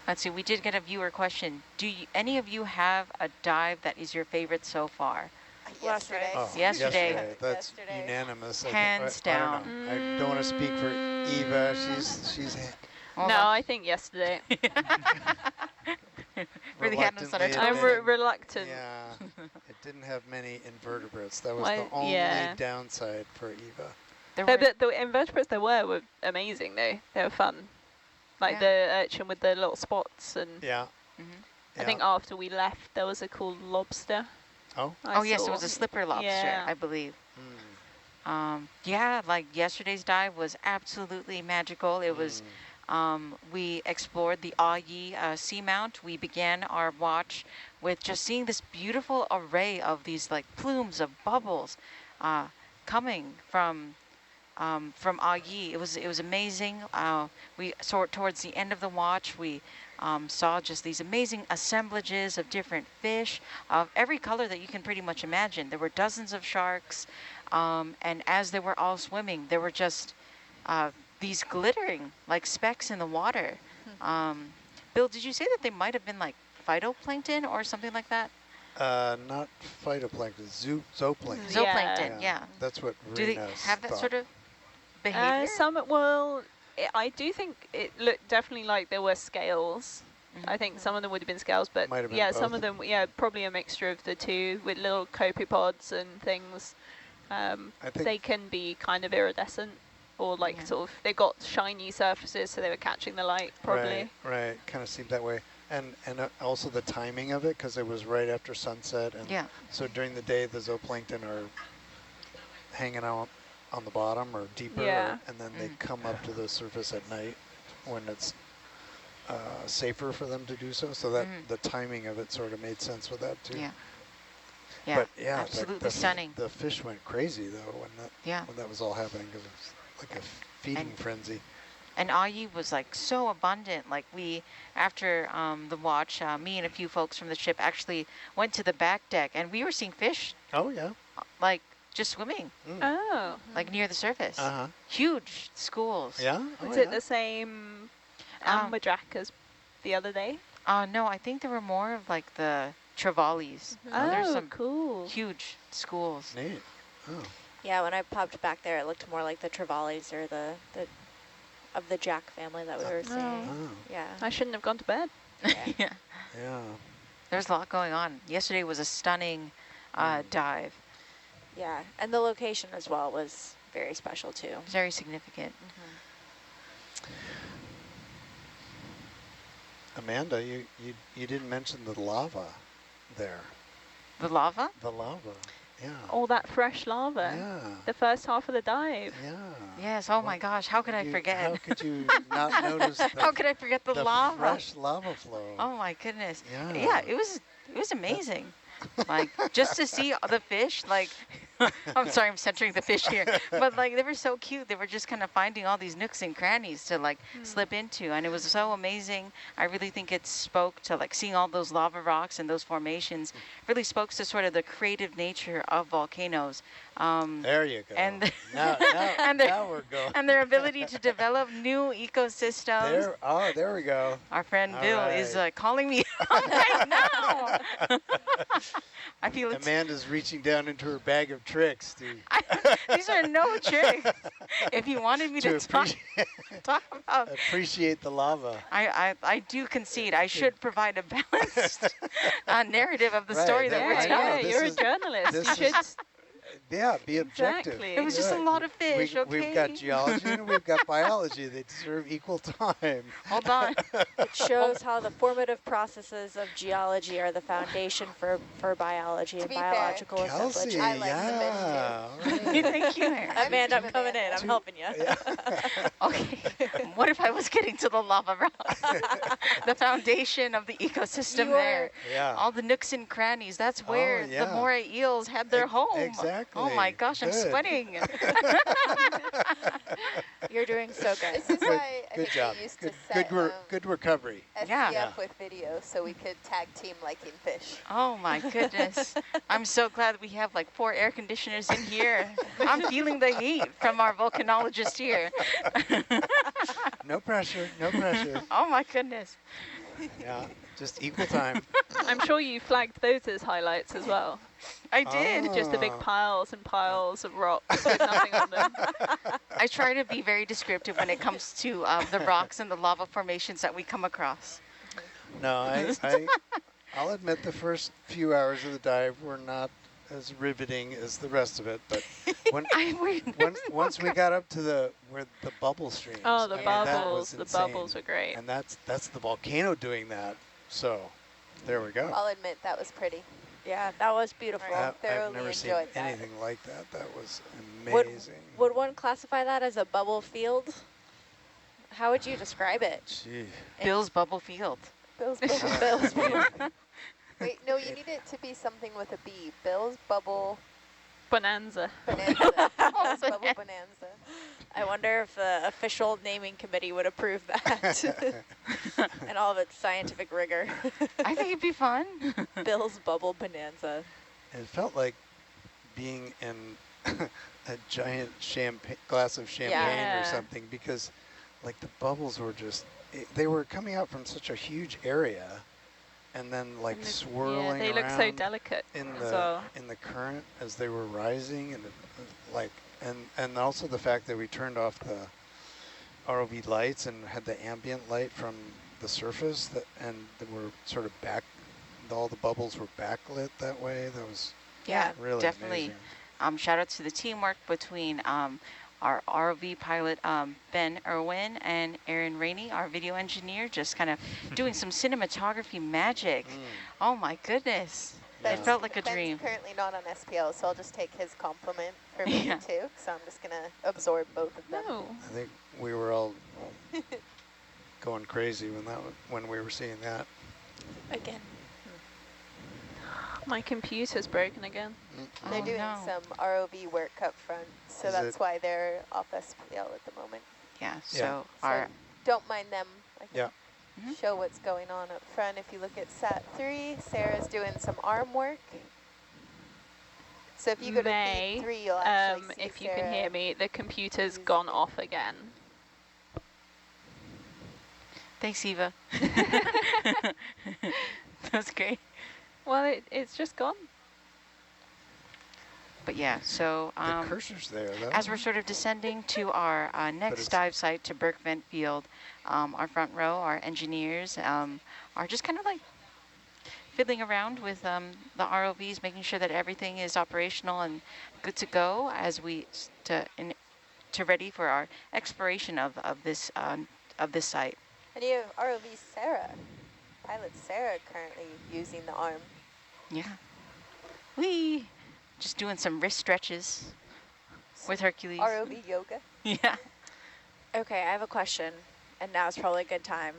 H: Let's see, we did get a viewer question. Do any of you have a dive that is your favorite so far?
G: Yesterday.
J: Oh,
H: Yesterday.
J: That's
G: Yesterday.
J: unanimous.
H: Hands
J: I don't
H: down.
J: know. I don't want to speak for Eva. She's
H: Hold
I: No,
H: on.
I: I think yesterday.
H: Really had us on our
J: reluctantly
H: toes.
I: I'm
J: admitting-
I: reluctant.
J: Yeah, it didn't have many invertebrates. That was
I: Why-
J: the only
I: yeah.
J: downside for Eva.
H: There
I: But
H: were-
I: the invertebrates there were amazing though. They were fun. Like
H: Yeah.
I: the urchin with the little spots, and
J: Yeah.
H: Mhm.
I: I think after we left there was a cool lobster.
J: Oh.
H: Oh, yes, it
I: saw.
H: was a slipper lobster,
I: Yeah.
H: I believe.
J: Mm.
H: Yeah, like yesterday's dive was absolutely magical. It was, we explored the seamount. We began our watch with just seeing this beautiful array of these like plumes of bubbles coming from Ayi. It was amazing. We saw towards the end of the watch, we saw just these amazing assemblages of different fish of every color that you can pretty much imagine. There were dozens of sharks, and as they were all swimming, there were just these glittering like specks in the water. Bill, did you say that they might have been like phytoplankton or something like that?
J: Not phytoplankton, zooplankton.
H: Zooplankton, yeah.
J: That's what
H: Do they
J: Rena
H: have that
J: thought.
H: sort of behavior?
I: I do think it looked definitely like there were scales. I think some of them would have been scales, but
J: Might have been
I: yeah, some
J: both.
I: of them, probably a mixture of the two with little copepods and things.
J: I think
I: They can be kind of iridescent, or like sort of, they got shiny surfaces, so they were catching the light probably.
J: Right, kind of seemed that way. And also the timing of it, because it was right after sunset. And
H: Yeah.
J: so during the day, the zooplankton are hanging out on the bottom or deeper,
I: Yeah.
J: and then they come up to the surface at night when it's safer for them to do so. So that the timing of it sort of made sense with that too.
H: Yeah. Yeah,
J: But yeah,
H: absolutely stunning.
J: The fish went crazy though when that was all happening, because it was like a feeding frenzy.
H: And Ayi was like so abundant. Like we, after the watch, me and a few folks from the ship actually went to the back deck, and we were seeing fish
J: Oh yeah.
H: like just swimming,
I: Oh.
H: like near the surface.
J: Uh-huh.
H: Huge schools.
J: Yeah.
I: Was it the same amberjack as the other day?
H: No, I think there were more of like the trevallies. There's some
I: cool.
H: huge schools.
J: Neat. Oh.
E: Yeah, when I popped back there, it looked more like the trevallies or the of the jack family that we were seeing.
J: Oh.
E: Yeah.
I: I shouldn't have gone to bed.
H: Yeah.
J: Yeah.
H: There's a lot going on. Yesterday was a stunning dive.
E: Yeah, and the location as well was very special too.
H: Very significant.
J: Amanda, you didn't mention the lava there.
H: The lava?
J: The lava. Yeah.
I: All that fresh lava.
J: Yeah.
I: The first half of the dive.
J: Yeah.
H: Yes. Oh my gosh. How could I forget?
J: How could you not notice
H: How could I forget the lava?
J: fresh lava flow?
H: Oh my goodness.
J: Yeah.
H: Yeah, it was amazing. Like just to see the fish, like I'm sorry, I'm centering the fish here, but like they were so cute. They were just kind of finding all these nooks and crannies to like slip into, and it was so amazing. I really think it spoke to like seeing all those lava rocks and those formations. Really spoke to sort of the creative nature of volcanoes.
J: There you go.
H: And
J: now now we're going.
H: and their ability to develop new ecosystems.
J: There we go.
H: Our friend
J: All
H: Bill is calling me right now. I feel it's
J: Amanda's reaching down into her bag of tricks.
H: these are no tricks. If you wanted me to talk about,
J: appreciate the lava.
H: I do concede I should provide a balanced narrative of the
J: Right,
H: story that we're
J: I know,
H: telling.
J: this
I: You're a
J: is-
I: journalist.
J: this
I: You should.
J: is- Yeah, be objective.
I: Exactly.
H: It was just a lot of fish, okay?
J: We've got geology and we've got biology. They deserve equal time.
H: Hold on.
E: It shows how the formative processes of geology are the foundation for biology and
G: be fair,
E: biological
J: Kelsey,
E: assemblage.
G: I like
J: yeah.
G: the
J: all right.
H: Thank you.
E: Amanda, I'm coming in. I'm helping you.
H: Okay. What if I was getting to the lava rock? The foundation of the ecosystem
E: You
H: there.
J: Yeah.
H: All the nooks and crannies. That's where
J: yeah.
H: the moray eels had their home.
J: Exactly.
H: Oh my gosh, I'm
J: Good.
H: sweating.
E: You're doing so good.
G: This is why I
J: Good
G: think
J: job.
G: we used to set
J: Good recovery.
G: SC
H: Yeah.
G: up with video so we could tag team liking fish.
H: Oh my goodness. I'm so glad we have like 4 air conditioners in here. I'm feeling the heat from our volcanologist here.
J: No pressure. No pressure.
H: Oh my goodness.
J: Yeah, just equal time.
I: I'm sure you flagged those as highlights as well.
H: I did.
I: Just the big
J: Oh.
I: piles and piles of rocks with nothing on them.
H: I try to be very descriptive when it comes to the rocks and the lava formations that we come across.
J: No, I'll admit the first few hours of the dive were not as riveting as the rest of it, but when once we got up to where the bubble streams,
I: Oh, the
J: I mean, that
I: bubbles.
J: was
I: The
J: insane.
I: bubbles are great.
J: And that's the volcano doing that. So there we go.
G: I'll admit that was pretty.
E: Yeah, that was beautiful.
G: Right.
J: I've
G: thoroughly
J: never seen
G: enjoyed that.
J: anything like that. That was
E: Would,
J: amazing.
E: would one classify that as a bubble field? How would you describe it?
J: Gee.
H: Bill's Bubble Field.
G: Bill's
J: I
G: bubble.
E: Bill's
J: mean,
G: Wait, no, you need it to be something with a B. Bill's bubble
I: Bonanza.
G: bonanza. Bill's bubble bonanza.
E: I wonder if the official naming committee would approve that and all of its scientific rigor.
H: I think it'd be fun.
E: Bill's Bubble Bonanza.
J: It felt like being in a giant glass of champagne
I: Yeah.
J: or something, because like the bubbles were just, they were coming out from such a huge area and then like swirling
I: Yeah, they look so
J: around
I: delicate.
J: in
I: So
J: the current as they were rising, and like and also the fact that we turned off the ROV lights and had the ambient light from the surface, and they were sort of all the bubbles were backlit that way. That was
H: Yeah,
J: really
H: definitely.
J: amazing.
H: Shout out to the teamwork between our ROV pilot, Ben Irwin, and Aaron Rainey, our video engineer, just kind of doing some cinematography magic. Oh my goodness. It felt like a dream.
G: Ben's currently not on SPL, so I'll just take his compliment for me
H: Yeah.
G: too. So I'm just going to absorb both of them.
I: no.
J: I think we were all going crazy when we were seeing that.
E: Again.
I: My computer's broken again.
G: They're
H: Oh,
G: doing
H: no.
G: some ROV work up front, so
J: Is
G: that's
J: it-
G: why they're off SPL at the moment.
H: Yeah,
J: Yeah.
H: so
G: So
H: our
G: don't mind them. I can
J: Yeah.
G: show what's going on up front. If you look at Sat 3, Sarah's doing some arm work. So if you go to
I: May,
G: feed 3, you'll actually see
I: if you can hear
G: Sarah.
I: me, the computer's
G: using
I: gone
G: it.
I: off again.
H: thanks, Eva. That's great.
I: Well, it's just gone.
H: But yeah, so
J: The cursor's there, though.
H: as we're sort of descending to our next
J: it's-
H: dive site, to Burke Vent Field, our front row, our engineers are just kind of like fiddling around with the ROVs, making sure that everything is operational and good to go as we to ready for our exploration of this site.
G: And you have ROV Sarah, pilot Sarah currently using the arm.
H: Yeah, we just doing some wrist stretches with Hercules.
G: ROV yoga.
H: Yeah.
E: Okay, I have a question, and now's probably a good time,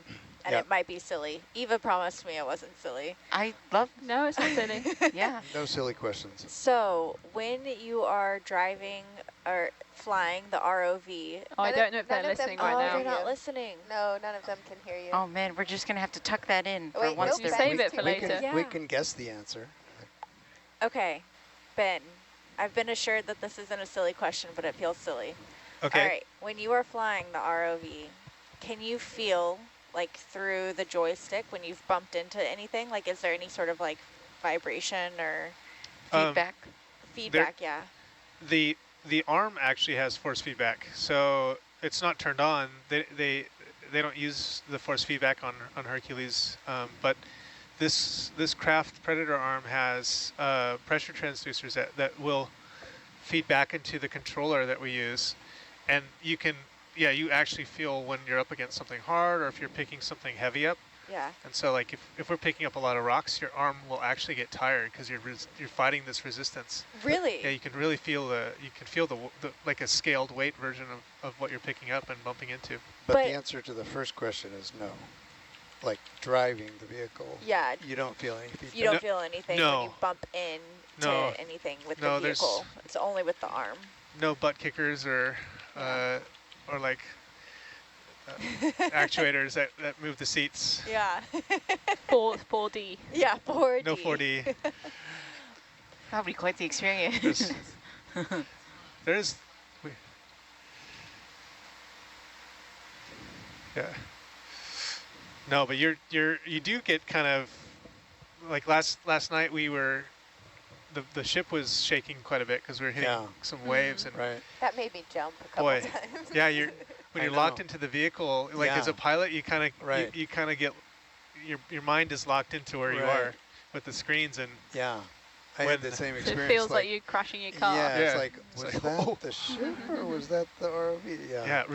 E: and
J: Yeah.
E: it might be silly. Eva promised me it wasn't silly.
H: I love.
I: No, it's not silly.
H: Yeah.
J: No silly questions.
E: So, when you are driving or flying the ROV,
I: Oh, I don't know if they're
G: None of them
I: listening
G: can
I: right
E: oh,
I: now.
E: they're
G: hear
E: not
G: you.
E: listening.
G: No, none of them can hear you.
H: Oh man, we're just gonna have to tuck that in for
G: Wait,
H: once
G: nope,
H: they're.
I: Save
G: Ben's
I: it for
G: too
I: later.
G: late.
E: Yeah.
J: We can guess the answer.
E: Okay, Ben, I've been assured that this isn't a silly question, but it feels silly.
D: Okay.
E: All right, when you are flying the ROV, can you feel like through the joystick when you've bumped into anything? Like, is there any sort of like vibration or
H: Feedback.
E: feedback? Yeah.
D: The arm actually has force feedback, so it's not turned on. They don't use the force feedback on Hercules, but this craft Predator arm has pressure transducers that will feed back into the controller that we use, and you can you actually feel when you're up against something hard or if you're picking something heavy up.
E: Yeah.
D: And so like if we're picking up a lot of rocks, your arm will actually get tired because you're fighting this resistance.
E: Really?
D: Yeah, you can really feel the like a scaled weight version of what you're picking up and bumping into.
J: But
E: But-
J: the answer to the first question is no. Like driving the vehicle,
E: Yeah.
J: you don't feel any feedback.
E: You don't
D: No-
E: feel anything
D: no.
E: when you bump in
D: No.
E: to anything with
D: No,
E: the
D: there's-
E: vehicle. It's only with the arm.
D: No butt kickers or like actuators that move the seats.
E: Yeah.
I: 4D.
E: Yeah, 4D.
D: No 4D.
H: That'll be quite the experience.
D: There's- There's, yeah. No, but you do get kind of like last night we were the ship was shaking quite a bit because we were hitting some waves and
J: Right.
G: That made me jump a couple
D: boy,
G: times.
D: yeah, when
J: I
D: you're locked
J: know.
D: into the vehicle, like as a pilot, you kind of
J: Right.
D: you kind of get your mind is locked into where you
J: Right.
D: are with the screens and
J: Yeah. I had the same
I: So
J: experience.
I: it feels like you're crashing your car.
J: Yeah,
D: Yeah.
J: it's like,
D: It's
J: was
D: like,
J: that
D: oh.
J: the ship or was that the ROV? Yeah.
D: yeah, it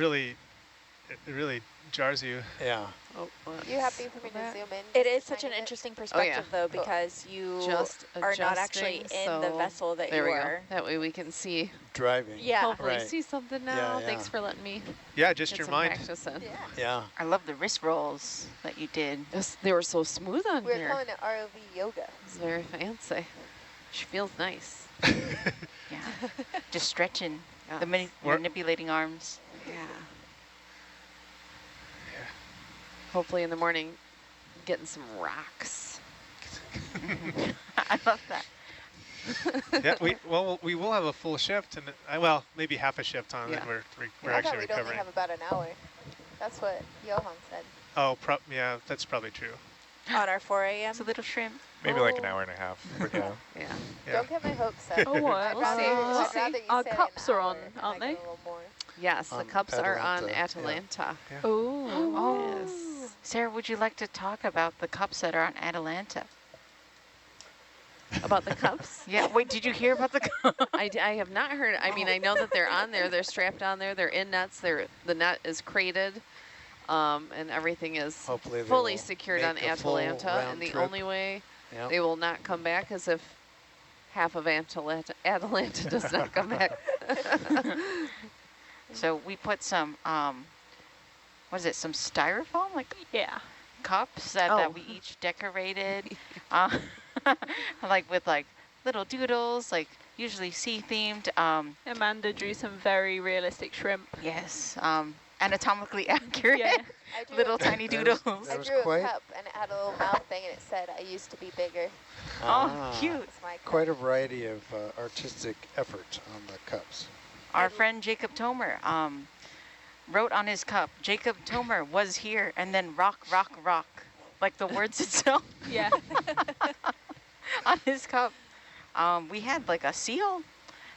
D: really jars you.
J: Yeah.
C: Oh,
G: You happy for me to zoom in?
E: It
G: just a
E: is such an
G: tiny bit?
E: interesting perspective, though, because you
C: just
E: are not actually
C: adjusting,
E: in the
C: so
E: vessel that
C: there
E: you
C: we
E: are.
C: go. That way we can see.
J: Driving.
E: Yeah.
C: Hopefully
J: Right.
C: see something now.
J: Yeah, yeah.
C: Thanks for letting me
D: Yeah, just
C: get
D: your
C: some
D: mind.
C: practice in.
G: Yeah.
J: Yeah.
H: I love the wrist rolls that you did.
C: Yes, they were so smooth on
G: We're
C: here.
G: calling it ROV yoga.
C: It's very fancy. She feels nice.
H: Yeah. Just stretching the
C: Yes.
H: manipulating arms.
C: Yeah. Hopefully in the morning, getting some rocks.
H: I love that.
D: Yeah, we will have a full shift and well, maybe half a shift on, and
C: Yeah.
D: we're
G: I thought
D: actually
G: we'd only
D: recovering.
G: have about an hour. That's what Johan said.
D: Oh, yeah, that's probably true.
E: On our 4 a.m.
H: It's a little shrimp.
B: Maybe like an hour and a half. But yeah.
C: Yeah.
D: Yeah.
G: Don't get my hopes up.
I: Oh,
G: I'd rather,
I: we'll
G: I'd
I: see.
G: rather you
I: Our
G: say
I: cups
G: an
I: are
G: hour
I: on,
G: and
I: aren't
G: I
I: they?
G: get a little more.
C: Yes, the
J: On
C: cups are on
J: Atalanta,
C: Atalanta.
D: Yeah.
I: Oh.
C: Yes.
H: Sarah, would you like to talk about the cups that are on Atalanta?
C: About the cups?
H: Yeah, wait, did you hear about the cups?
C: I have not heard. I mean, I know that they're on there. They're strapped on there. They're in nets. The net is crated, and everything is
J: Hopefully they
C: fully
J: will
C: secured
J: make
C: on
J: a full
C: Atalanta.
J: round
C: And the
J: trip.
C: only way
J: Yep.
C: they will not come back is if half of Atalanta does not come back.
H: So we put some, what is it, some styrofoam, like
I: Yeah.
H: cups that we each decorated, like with like little doodles, like usually sea themed.
I: Amanda drew some very realistic shrimp.
H: Yes, anatomically accurate.
I: Yeah.
G: I drew
H: Little
G: a,
H: tiny
J: There
H: doodles.
J: was-
G: I
J: was
G: drew a
J: quite-
G: cup and it had a little mouth thing and it said, I used to be bigger.
H: Oh, cute.
G: That's my cup.
J: Quite a variety of artistic effort on the cups.
H: Our friend Jacob Tomer wrote on his cup, Jacob Tomer was here, and then rock, rock, rock, like the words itself
I: Yeah.
H: on his cup. We had like a seal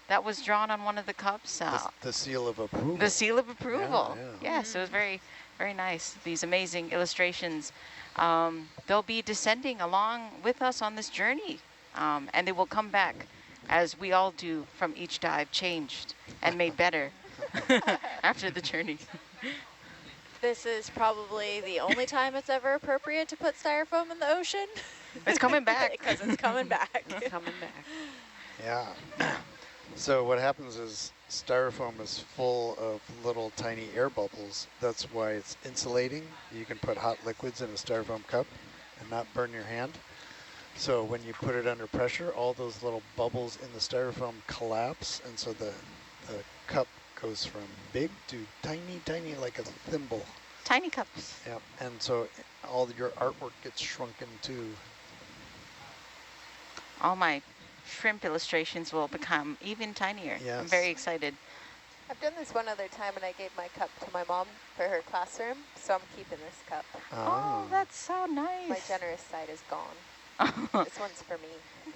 H: that was drawn on one of the cups.
J: The seal of approval.
H: The seal of approval.
J: Yeah.
H: Yes, it was very, very nice. These amazing illustrations. They'll be descending along with us on this journey, and they will come back, as we all do from each dive, changed and made better after the journey.
E: This is probably the only time it's ever appropriate to put styrofoam in the ocean.
H: It's coming back.
E: Because it's coming back.
C: It's coming back.
J: Yeah. So what happens is styrofoam is full of little tiny air bubbles. That's why it's insulating. You can put hot liquids in a styrofoam cup and not burn your hand. So when you put it under pressure, all those little bubbles in the styrofoam collapse, and so the cup goes from big to tiny, tiny, like a thimble.
H: Tiny cups.
J: Yep. And so all your artwork gets shrunken too.
H: All my shrimp illustrations will become even tinier.
J: Yes.
H: I'm very excited.
G: I've done this one other time and I gave my cup to my mom for her classroom, so I'm keeping this cup.
H: Oh, that's so nice.
G: My generous side is gone. This one's for me.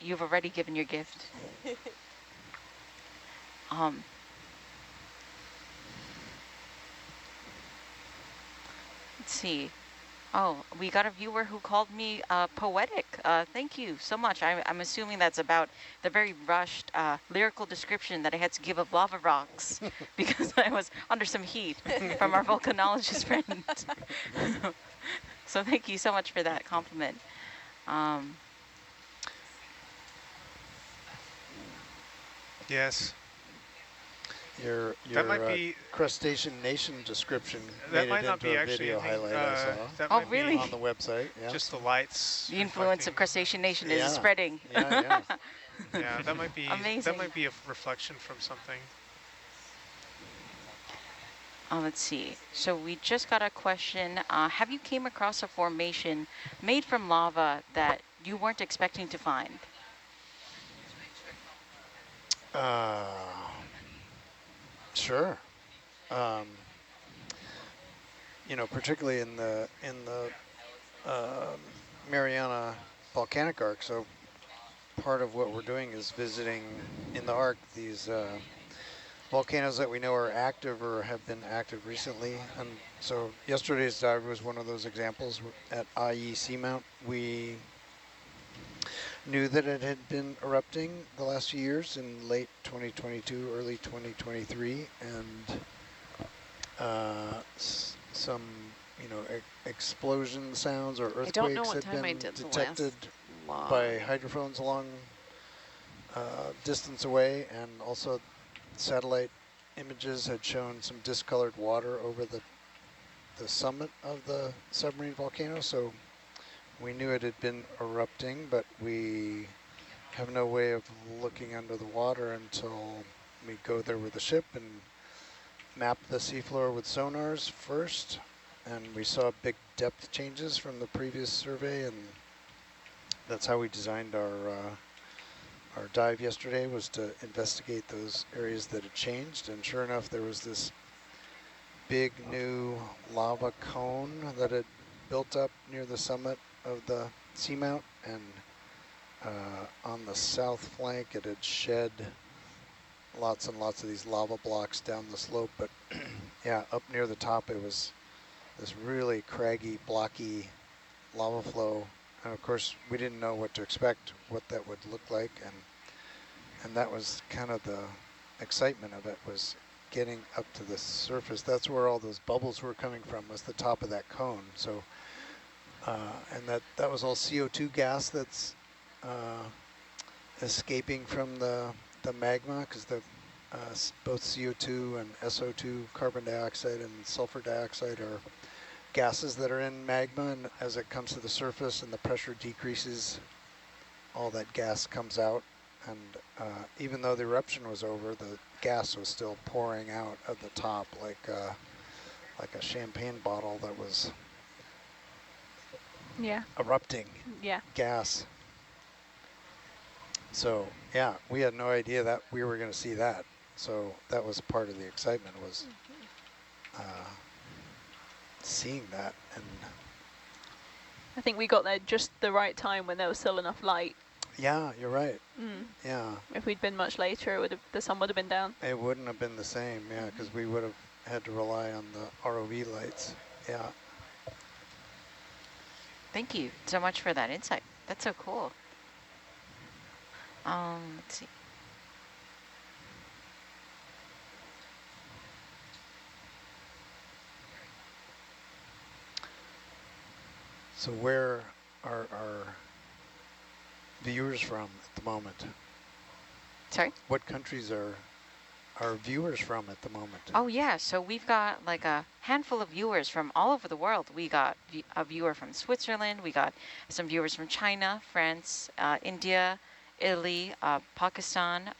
H: You've already given your gift. Let's see. Oh, we got a viewer who called me poetic. Thank you so much. I'm assuming that's about the very rushed lyrical description that I had to give of lava rocks because I was under some heat from our volcanologist friend. So thank you so much for that compliment.
D: Yes.
J: Your
D: That might be-
J: crustacean nation description
D: That
J: made
D: might
J: it
D: not
J: into
D: be
J: a
D: actually
J: video
D: anything,
J: highlight I saw
D: that
H: Oh,
D: might be
H: really?
J: on the website. Yeah.
D: Just the lights.
H: The influence of
D: reflecting.
H: Crustacean Nation
J: Yeah.
H: is spreading.
J: Yeah, yeah.
D: Yeah, that might be
H: Amazing.
D: that might be a reflection from something.
H: Let's see. So we just got a question. Have you came across a formation made from lava that you weren't expecting to find?
J: Sure. you know, particularly in the Mariana volcanic arc. So part of what we're doing is visiting in the arc these volcanoes that we know are active or have been active recently. And so yesterday's dive was one of those examples. At IE Seamount, we knew that it had been erupting the last few years in late 2022, early 2023, and some, you know, explosion sounds or
C: I don't know
J: earthquakes
C: what
J: had
C: time I
J: been
C: did the
J: detected
C: last
J: by hydrophones along distance away, and also satellite images had shown some discolored water over the summit of the submarine volcano. So we knew it had been erupting, but we have no way of looking under the water until we go there with the ship and map the seafloor with sonars first. And we saw big depth changes from the previous survey, and that's how we designed our dive yesterday, was to investigate those areas that had changed. And sure enough, there was this big new lava cone that had built up near the summit of the seamount, and on the south flank it had shed lots and lots of these lava blocks down the slope. But yeah, up near the top it was this really craggy, blocky lava flow. And of course we didn't know what to expect, what that would look like, and that was kind of the excitement of it, was getting up to the surface. That's where all those bubbles were coming from, was the top of that cone. So and that was all CO2 gas that's escaping from the magma, because the both CO2 and SO2, carbon dioxide and sulfur dioxide, are gases that are in magma, and as it comes to the surface and the pressure decreases, all that gas comes out. And even though the eruption was over, the gas was still pouring out of the top like a champagne bottle that was erupting gas. So yeah, we had no idea that we were going to see that. So that was part of the excitement, was seeing that. And
I: I think we got there just the right time when there was still enough light.
J: yeah, you're right. Yeah.
I: If we'd been much later, the sun would have been down.
J: It wouldn't have been the same, yeah, because we would have had to rely on the ROV lights. Yeah.
H: Thank you so much for that insight. That's so cool. Let's see.
J: So where are our viewers from at the moment?
H: Sorry?
J: What countries are our viewers from at the moment?
H: Oh yeah, so we've got like a handful of viewers from all over the world. We got a viewer from Switzerland, we got some viewers from China, France, India, Italy, Pakistan,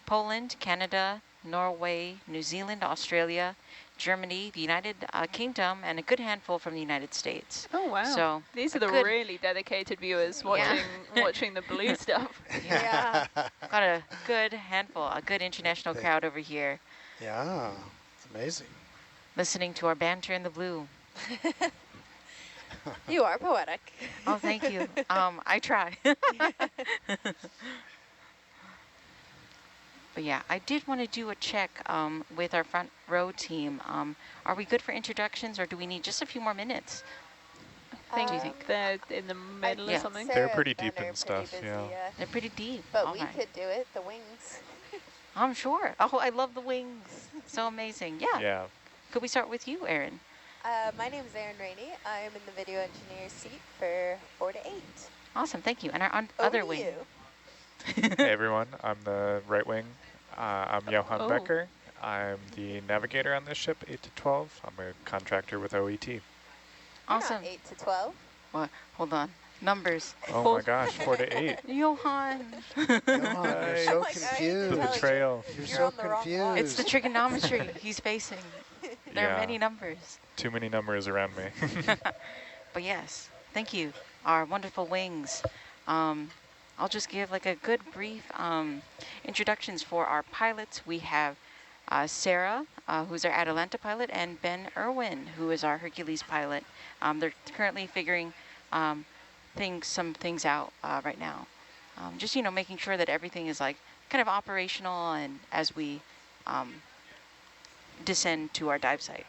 H: Poland, Canada, Norway, New Zealand, Australia, Germany, the United Kingdom, and a good handful from the United States.
I: Oh wow!
H: So
I: these are the really dedicated viewers watching watching the blue stuff.
H: Yeah, got a good handful, a good international crowd over here.
J: Yeah, it's amazing.
H: Listening to our banter in the blue.
G: You are poetic.
H: Oh, thank you. I try. But yeah, I did want to do a check with our front row team. Are we good for introductions, or do we need just a few more minutes?
I: What do you think? They're in the middle or something?
B: They're pretty deep in stuff,
G: busy,
B: yeah.
H: They're pretty deep.
G: But we could do it, the wings.
H: I'm sure. Oh, I love the wings. So amazing. Yeah.
B: Yeah.
H: Could we start with you, Erin?
G: My name is Erin Rainey. I'm in the video engineer seat for 4 to 8.
H: Awesome, thank you. And our other wing.
B: Hey everyone, I'm the right wing. I'm Johan Becker. I'm the navigator on this ship, 8 to 12. I'm a contractor with OET.
H: Awesome.
G: 8 to 12.
H: What? Hold on. Numbers.
B: Oh my gosh, 4 to 8.
H: Johan.
J: Johan, you're so confused.
B: The betrayal.
J: You're so confused.
H: It's the trigonometry he's facing. There are many numbers.
B: Too many numbers around me.
H: But yes, thank you. Our wonderful wings. I'll just give like a good brief introductions for our pilots. We have Sarah, who's our Atalanta pilot, and Ben Irwin, who is our Hercules pilot. They're currently figuring some things out right now. Just, making sure that everything is like kind of operational and as we descend to our dive site.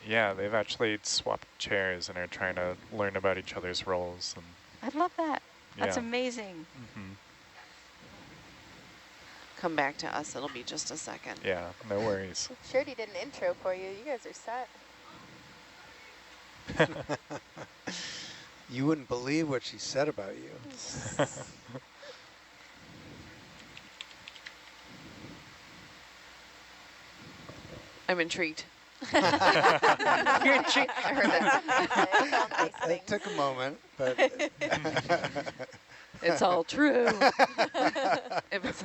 B: Yeah, they've actually swapped chairs and are trying to learn about each other's roles. And
H: I love that. That's
B: yeah.
H: amazing.
C: Come back to us. It'll be just a second.
B: Yeah, no worries.
G: Shirley did an intro for you. You guys are set.
J: You wouldn't believe what she said about you.
C: I'm intrigued.
H: You're intrigued.
C: I heard that.
J: It took a moment, but
C: It's all true. If it's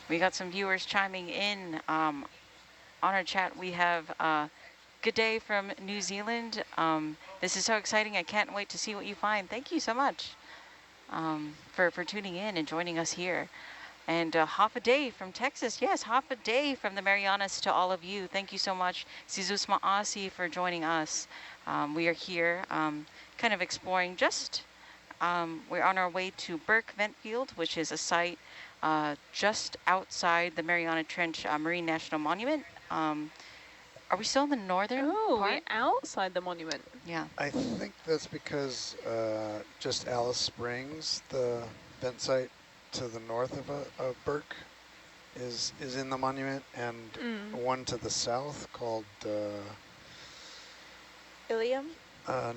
H: We got some viewers chiming in on our chat. We have good day from New Zealand. This is so exciting. I can't wait to see what you find. Thank you so much for tuning in and joining us here. And half a day from Texas. Yes, half a day from the Marianas to all of you. Thank you so much, Sizus Ma'asi, for joining us. We are here kind of exploring we're on our way to Burke Vent Field, which is a site just outside the Mariana Trench Marine National Monument. Are we still in the northern part?
I: we're outside the monument.
H: Yeah.
J: I think that's because just Alice Springs, the vent site to the north of Burke, is in the monument, and one to the south called
E: Ilium?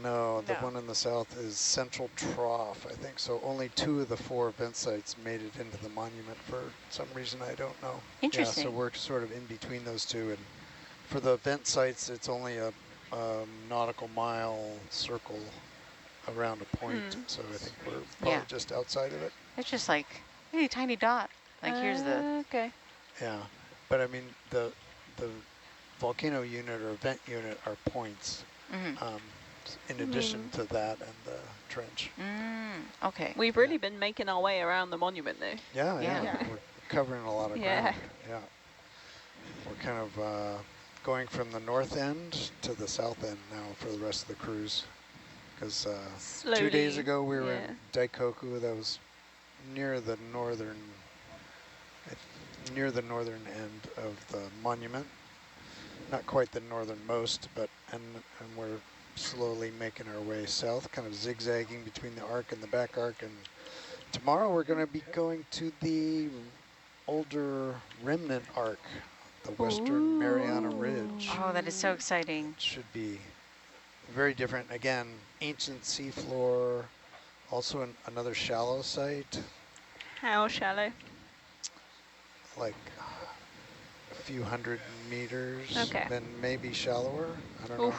J: no, the one in the south is Central Trough, I think. So only 2 of the 4 vent sites made it into the monument for some reason I don't know.
H: Interesting.
J: Yeah, so we're sort of in between those 2, and for the vent sites, it's only a nautical mile circle around a point. So I think we're probably just outside of it.
H: It's just like a tiny dot. Like here's the.
I: Okay.
J: Yeah, but I mean the volcano unit or vent unit are points. In addition to that and the trench.
H: Okay.
I: We've really been making our way around the monument though.
J: Yeah. We're covering a lot of ground. Yeah. We're kind of going from the north end to the south end now for the rest of the cruise. Because 2 days ago we were in Daikoku. That was near the northern end of the monument. Not quite the northernmost, but and we're slowly making our way south, kind of zigzagging between the arc and the back arc. And tomorrow we're going to be going to the older remnant arc, the Western Mariana Ridge.
H: Oh, that is so exciting.
J: It should be very different. Again, ancient seafloor, also another shallow site.
I: How shallow?
J: Like a few hundred meters,
I: Okay.
J: then maybe shallower. I don't know.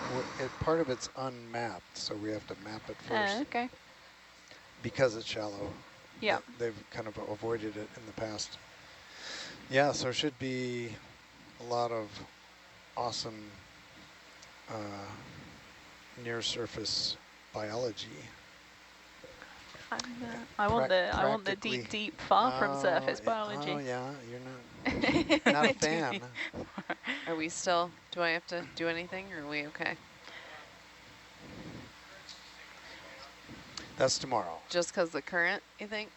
J: Part of it's unmapped, so we have to map it first.
I: Okay.
J: Because it's shallow.
I: Yeah.
J: They've kind of avoided it in the past. Yeah, so it should be a lot of awesome near surface biology.
I: I want the deep, far from surface biology.
J: Oh yeah, you're not a fan.
C: Are we still? Do I have to do anything, or are we okay?
J: That's tomorrow.
C: Just because the current, you think?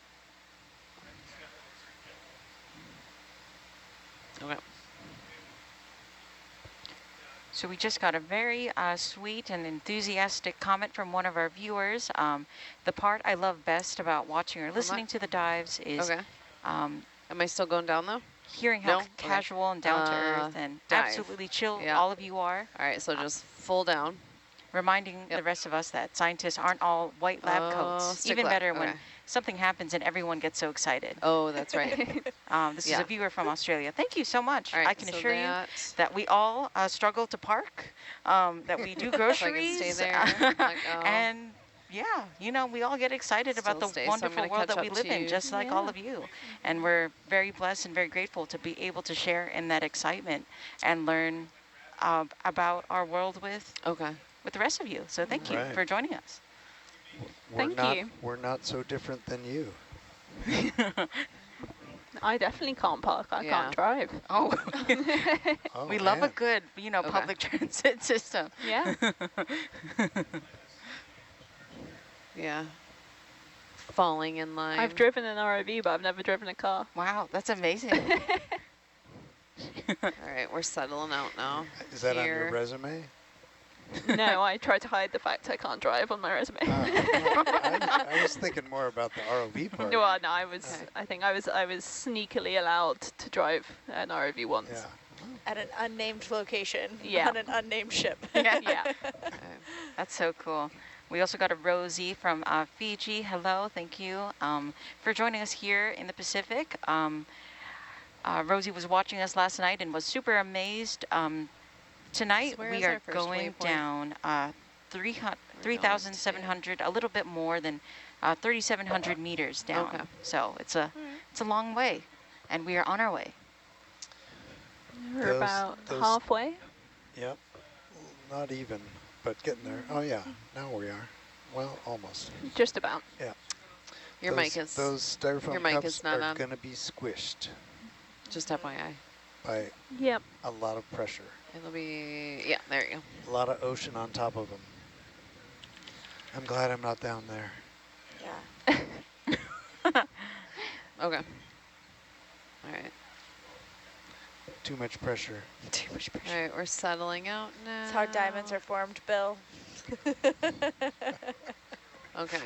C: Okay.
H: So we just got a very sweet and enthusiastic comment from one of our viewers. The part I love best about watching or listening to the dives is
C: Am I still going down though?
H: Hearing how casual and down to earth and absolutely chill all of you are.
C: All right, so just full down.
H: Reminding the rest of us that scientists aren't all white lab coats. Even better when something happens and everyone gets so excited.
C: Oh, that's right.
H: This is a viewer from Australia. Thank you so much.
C: Right,
H: I can assure you that we all struggle to park, that we do groceries.
C: Stay there.
H: And yeah, you know, we all get excited about the wonderful world that we live in, just like all of you. And we're very blessed and very grateful to be able to share in that excitement and learn about our world with the rest of you. So thank you for joining us.
I: Thank you.
J: We're not so different than you.
I: I definitely can't park. I
C: Yeah.
I: can't drive.
H: Oh,
J: Oh,
H: we love a
J: man.
H: good,
C: Okay.
H: public transit system.
I: Yeah.
C: Yeah. Falling in line.
I: I've driven an ROV, but I've never driven a car.
H: Wow, that's amazing.
C: All right, we're settling out now.
J: Is that on your
C: Here.
J: resume?
I: No, I try to hide the fact I can't drive on my resume.
J: I was thinking more about the ROV part.
I: No, no, I was. I think I was sneakily allowed to drive an ROV once.
J: Yeah.
E: At an unnamed location
I: Yeah.
E: on an unnamed ship.
I: Yeah.
H: That's so cool. We also got a Rosie from Fiji. Hello, thank you for joining us here in the Pacific. Rosie was watching us last night and was super amazed. Tonight
C: So where
H: we
C: is
H: are
C: our first
H: going
C: waypoint?
H: down 3,700, a little bit more than 3,700 meters down.
C: Okay.
H: So it's a long way, and we are on our way.
I: We're about halfway.
J: Yep. Not even, but getting there. Oh, yeah. Now we are. Well, almost.
I: Just about.
J: Yeah.
C: Your mic is
J: Those styrofoam
C: your mic
J: cups
C: is not
J: are
C: on.
J: going to be squished
C: Just FYI.
J: by
I: Yep.
J: a lot of pressure.
C: It'll be, yeah, there you
J: A lot of ocean on top of them. I'm glad I'm not down there.
E: Yeah.
C: go. Okay. All right.
J: Too much pressure.
E: Too much pressure.
C: All right, we're settling out now.
E: That's how diamonds are formed, Bill.
C: Okay.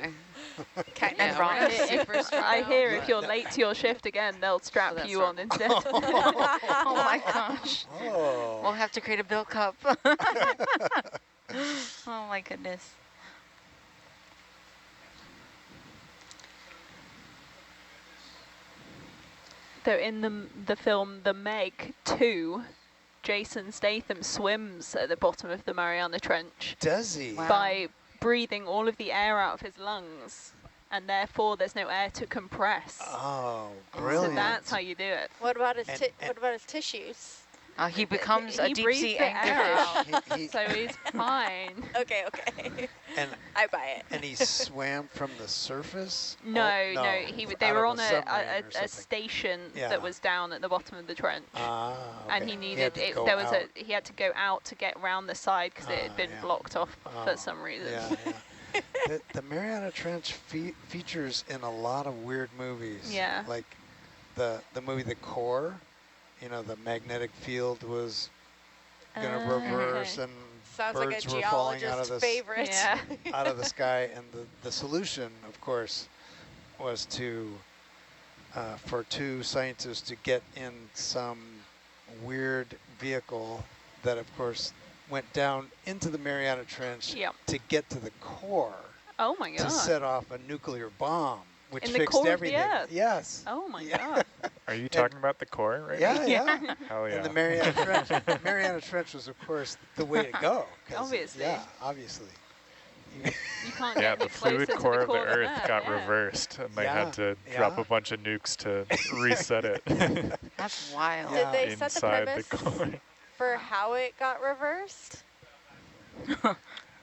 E: Kind
C: Yeah,
E: of.
C: we're not
I: If-
C: super strung
I: I
C: out,
I: hear if
C: but-
I: you're late to your shift again, they'll strap
C: that's
I: you
C: right.
I: on instead.
H: Oh my gosh.
J: Oh.
H: We'll have to create a bill cup. Oh my goodness.
I: Though in the film The Meg 2, Jason Statham swims at the bottom of the Mariana Trench
J: Does he?
H: Wow.
I: by breathing all of the air out of his lungs, and therefore there's no air to compress.
J: Oh,
I: So
J: brilliant.
I: that's how you do it.
E: What about his
J: And-
E: what about his tissues?
H: He becomes a
I: He
H: deep
I: breathes
H: sea
I: the air
H: anglerfish.
I: out,
J: He-
I: so he's fine.
E: Okay, okay.
J: and
E: I buy it.
J: and he swam from the surface?
I: No,
J: Oh,
I: no, they
J: out
I: were
J: of
I: on
J: submarine
I: a
J: or something.
I: station
J: Yeah.
I: that was down at the bottom of the trench.
J: Ah,
I: And
J: okay.
I: he
J: had
I: needed
J: to
I: it.
J: go
I: There was
J: out.
I: he had to go out to get around the side because it had been
J: yeah.
I: blocked off
J: Oh,
I: for some reason.
J: Yeah, yeah. the Mariana Trench features in a lot of weird movies.
I: Yeah.
J: Like the movie The Core, you know, the magnetic field was going to reverse
I: okay.
J: and
E: Sounds like a
J: birds were falling out of
E: geologist's
J: the
E: favorite.
I: Yeah.
J: out of the sky, and the solution, of course, was to for two scientists to get in some weird vehicle that, of course, went down into the Mariana Trench
I: Yep.
J: to get to the core
I: Oh my god.
J: to set off a nuclear bomb, which
I: In the
J: fixed
I: core of the
J: everything.
I: Earth?
J: Yes.
I: Oh my
J: Yeah.
I: god.
B: Are you talking about the core right
J: Yeah,
B: now?
J: yeah.
B: Hell yeah.
J: And the Mariana Trench, Mariana Trench was, of course, the way to go. 'cause,
I: Obviously.
J: Yeah, obviously.
I: You can't
B: Yeah,
I: get
B: the
I: any closer
B: fluid
I: to
B: core
I: the
B: of the
I: core than
B: Earth
I: that,
B: got
I: yeah.
B: reversed, and they
J: Yeah,
B: had to drop
J: yeah.
B: a bunch of nukes to reset it
H: That's wild.
J: Yeah.
E: Did they set the
B: inside
E: premise
B: the core.
E: for how it got reversed?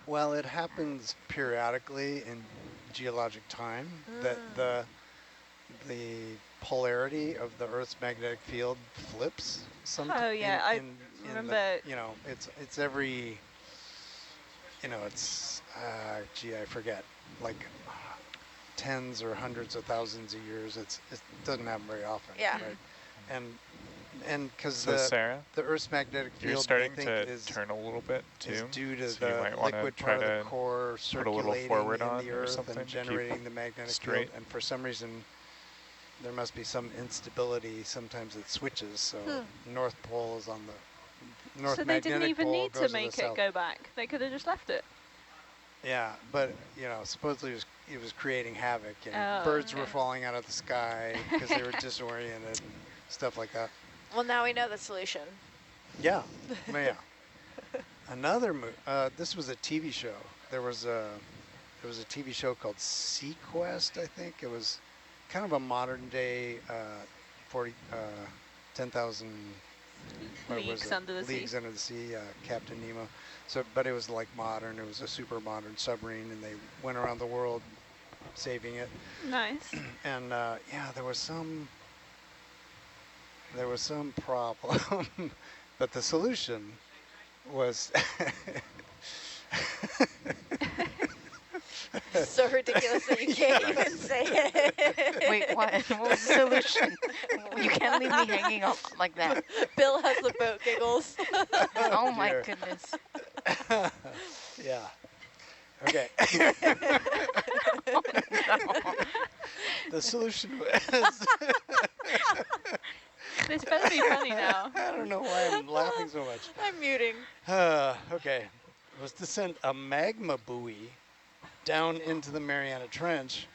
J: Well, it happens periodically in geologic time that the polarity of the Earth's magnetic field flips.
I: Oh, yeah, I remember-
J: you know, it's every, you know, it's gee, I forget, like tens or hundreds of thousands of years. It doesn't happen very often.
E: Yeah.
J: Right? And because
B: So Sarah,
J: the Earth's magnetic field,
B: you're starting
J: I think,
B: to
J: is
B: turn a little bit too.
J: is due to
B: so you
J: the
B: might want to
J: liquid
B: try
J: part of
B: to
J: the core
B: put a little
J: circulating
B: forward
J: in
B: on
J: the
B: or
J: Earth
B: something
J: and
B: to keep
J: generating the magnetic
B: straight.
J: field. And for some reason, there must be some instability. Sometimes it switches. So North Pole is on the North
I: So they
J: magnetic
I: didn't even
J: pole
I: need
J: goes
I: to
J: the
I: make it
J: south.
I: go back. They could have just left it.
J: Yeah, but you know, supposedly it was creating havoc, and
I: Oh,
J: birds were
I: okay.
J: falling out of the sky because they were disoriented and stuff like that.
E: Well, now we know the solution.
J: Yeah, yeah. Another this was a TV show. There was a TV show called Sequest, I think. It was kind of a modern day 10,000 Or was
I: Leagues
J: it
I: Under the Sea.
J: Leagues Under the Sea, Captain Nemo. So, but it was like modern. It was a super modern submarine, and they went around the world saving it.
I: Nice.
J: And yeah, there was some problem, but the solution was
E: So ridiculous that you can't even say it.
H: Wait, what? What was the solution? You can't leave me hanging up like that.
E: Bill has the boat giggles.
H: Oh my
J: dear.
H: goodness.
J: Yeah. Okay.
H: Oh, no.
J: The solution was
I: This better be funny now.
J: I don't know why I'm laughing so much.
E: I'm muting.
J: Okay. Was to send a magma buoy down into the Mariana Trench,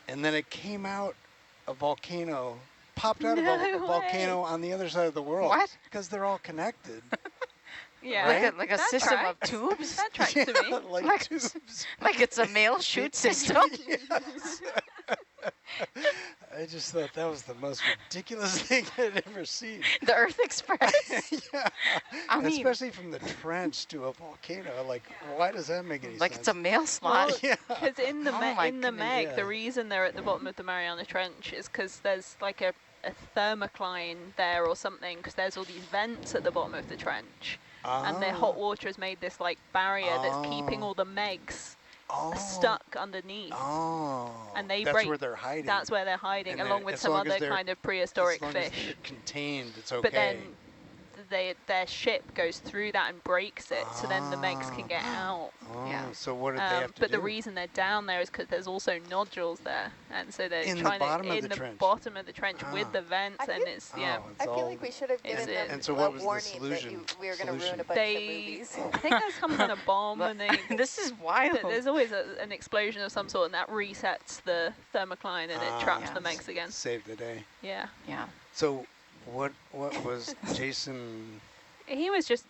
J: and then it came out a volcano, popped out
I: No
J: a
I: way.
J: volcano on the other side of the world.
H: What?
J: Because they're all connected.
I: Yeah.
J: Right?
H: Like a
I: That
H: system of
I: tracks.
H: tubes?
I: That tracks to me.
J: like
H: Like-
J: tubes.
H: Like it's a mail chute system?
J: Yes. I just thought that was the most ridiculous thing I'd ever seen.
H: The Earth Express?
J: Yeah.
H: I mean-
J: Especially from the trench to a volcano. Like, why does that make any
H: Like
J: sense?
H: it's a mail slot?
J: Yeah.
I: Because in the
H: Oh
I: me-
H: my
I: in the
H: goodness.
I: Meg,
J: Yeah.
I: the reason they're at the bottom of the Mariana Trench is because there's like a thermocline there or something, because there's all these vents at the bottom of the trench. And the hot water has made this like barrier that's keeping
J: Oh.
I: all the megs
J: Oh.
I: stuck underneath.
J: Oh.
I: And they
J: that's
I: break-
J: where they're hiding.
I: That's where they're hiding,
J: And
I: along
J: then
I: with
J: as
I: some
J: long as
I: other
J: they're-
I: kind of prehistoric
J: as long as
I: fish.
J: they're contained, it's okay.
I: But then their ship goes through that and breaks it, so then the Megs can get out.
J: Oh,
H: Yeah.
J: so what did they have to
I: But
J: do?
I: the reason they're down there is because there's also nodules there, and so they're
J: In the
I: trying
J: bottom
I: to
J: of
I: in
J: the
I: the
J: trench?
I: bottom of the trench
J: Ah.
I: with the vents,
G: I
I: and
G: feel-
I: it's
J: Oh,
I: yeah.
J: it's
G: I feel
J: all-
G: like we should have
I: Is
G: given
I: it-
G: them
J: And so
G: a
J: what was the
G: warning that
J: solution?
G: we were going to ruin a
J: Solution.
G: bunch of
I: They,
G: movies.
I: I think there's some kind of bomb, and they.
H: This is wild.
I: There's always an explosion of some sort, and that resets the thermocline, and it traps the
H: Yes.
I: Megs again.
J: Save the day.
I: Yeah.
H: Yeah.
J: So what was Jason,
I: He was just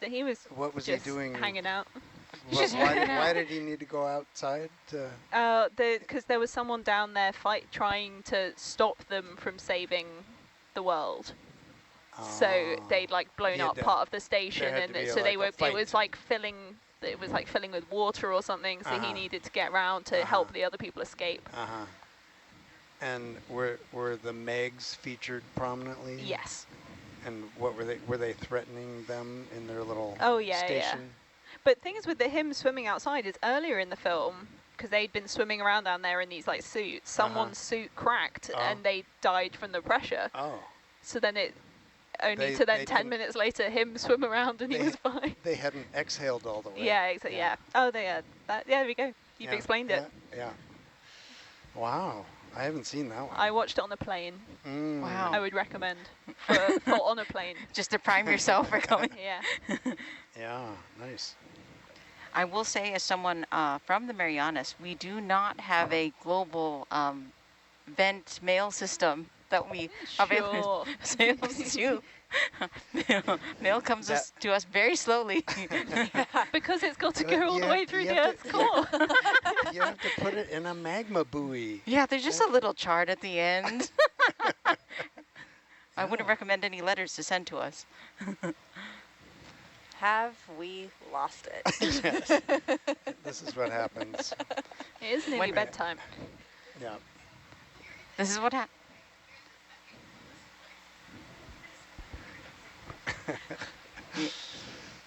J: what was he
I: just
J: doing?
I: hanging out.
H: Just hanging out.
J: Why did he need to go outside?
I: Because there was someone down there trying to stop them from saving the world. So they'd like blown
J: Yeah,
I: up
J: there-
I: part of the station,
J: had
I: and
J: to be
I: so they
J: like a
I: were. It
J: fight.
I: was like filling. It was like filling with water or something. So he
J: Uh-huh.
I: needed to get round to help the other people escape.
J: Uh-huh. And were the Megs featured prominently?
I: Yes.
J: And what were they threatening them in their little
I: Oh, yeah, yeah.
J: station?
I: But things with him swimming outside is earlier in the film, because they'd been swimming around down there in these like suits. Someone's suit cracked,
J: Oh.
I: and they died from the pressure.
J: Oh.
I: So then it only
J: They-
I: to then
J: they
I: 10
J: didn't-
I: minutes later him swim around and he
J: They-
I: was fine.
J: They hadn't exhaled all the way.
I: Yeah, exactly. Yeah. Oh, they had that. Yeah, there we go. You've
J: Yeah,
I: explained it.
J: Yeah. Wow. I haven't seen that one.
I: I watched it on a plane.
J: Mm.
H: Wow.
I: I would recommend for on a plane.
H: Just to prime yourself for going.
I: Yeah.
J: Yeah, nice.
H: I will say, as someone from the Marianas, we do not have a global vent mail system that we
I: Sure.
H: to. Mail comes to us very slowly.
I: Because it's got to
J: But
I: go all the
J: you
I: way
J: have-
I: through
J: you
I: the
J: have
I: Earth's
J: to-
I: core.
J: You have to put it in a magma buoy.
H: Yeah, there's just a little chart at the end. I wouldn't recommend any letters to send to us.
E: Have we lost it?
J: Yes. This is what happens.
I: It is nearly
H: When-
I: bedtime.
J: Yeah.
H: This is what happened.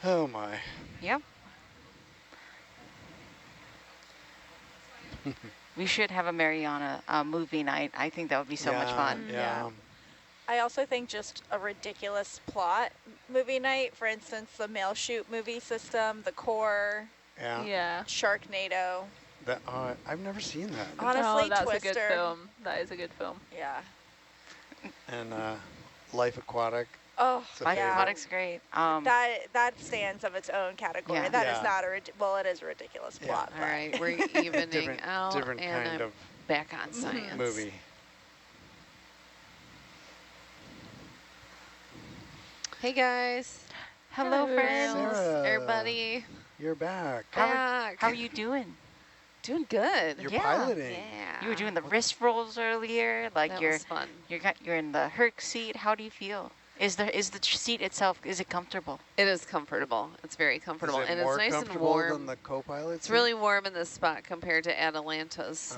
J: Oh my.
H: Yep. We should have a Mariana movie night. I think that would be so much fun.
J: Yeah.
E: I also think just a ridiculous plot movie night. For instance, the mail shoot movie system, the core,
J: Yeah.
I: Yeah.
E: Sharknado.
J: That, I've never seen that.
E: Honestly,
I: oh, that's
E: Twister.
I: a good film. That is a good film.
E: Yeah.
J: And Life Aquatic.
E: Oh,
J: It's a
H: Life
J: favorite.
H: Aquatic's great.
E: that stands of its own category.
H: Yeah.
E: That is
J: Yeah.
E: not a well, it is a ridiculous
J: Yeah.
E: plot.
C: All
E: but-
C: right, we're evening
J: Different,
C: out,
J: different
C: and
J: kind
C: I'm
J: of
C: back on science.
J: movie.
C: Hey guys.
H: Hello, friends.
J: Sarah.
C: Everybody.
J: You're back.
C: Back.
H: How are you doing?
C: Doing good.
J: You're
H: Yeah.
J: piloting.
C: Yeah.
H: You were doing the wrist rolls earlier. Like
C: that
H: you're
C: was fun.
H: you're in the Herc seat. How do you feel? Is the seat itself, is it comfortable?
C: It is comfortable. It's very comfortable.
J: Is it
C: And
J: more
C: it's nice and
J: comfortable
C: warm.
J: than the co-pilot
C: It's
J: seat?
C: really warm in this spot compared to Atalanta's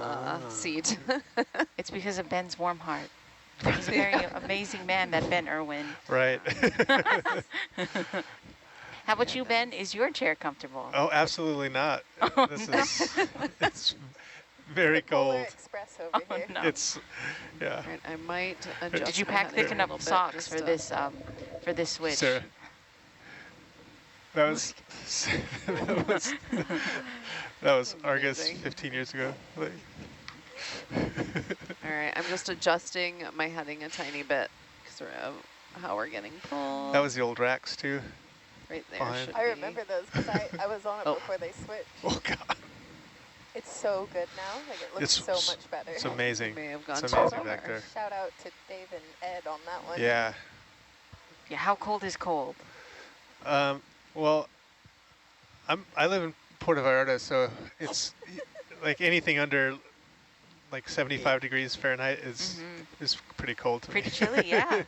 C: seat.
H: It's because of Ben's warm heart. He's a very amazing man, that Ben Irwin.
D: Right.
H: How about you, Ben? Is your chair comfortable?
D: Oh, absolutely not. This is, it's very
G: Polar
D: cold.
G: Express over here.
H: No.
D: It's, yeah.
C: Right, I might adjust
H: Did you
C: my
H: pack
C: heading
H: thick
C: a
H: enough
C: little bit
H: socks
C: just
H: for
C: to-
H: this switch?
D: Sarah, that was, that was Argus
C: Amazing.
D: 15 years ago. Like,
C: All right, I'm just adjusting my heading a tiny bit because of how we're getting pulled.
D: that was the old racks too.
C: right there.
D: fine.
C: Should
G: I
C: be.
G: remember those because I was on it
C: Oh.
G: before they switched.
D: Oh God,
G: It's so good now. Like it looks
D: It's
G: so much better.
D: it's amazing.
C: May have gone
D: It's
C: too
D: amazing
C: far.
D: back there.
G: Shout out to Dave and Ed on that one.
D: Yeah.
H: Yeah, how cold is cold?
D: Well, I live in Puerto Vallarta, so it's like anything under like 75 degrees Fahrenheit is pretty cold to
H: Pretty
D: me.
H: chilly, yeah.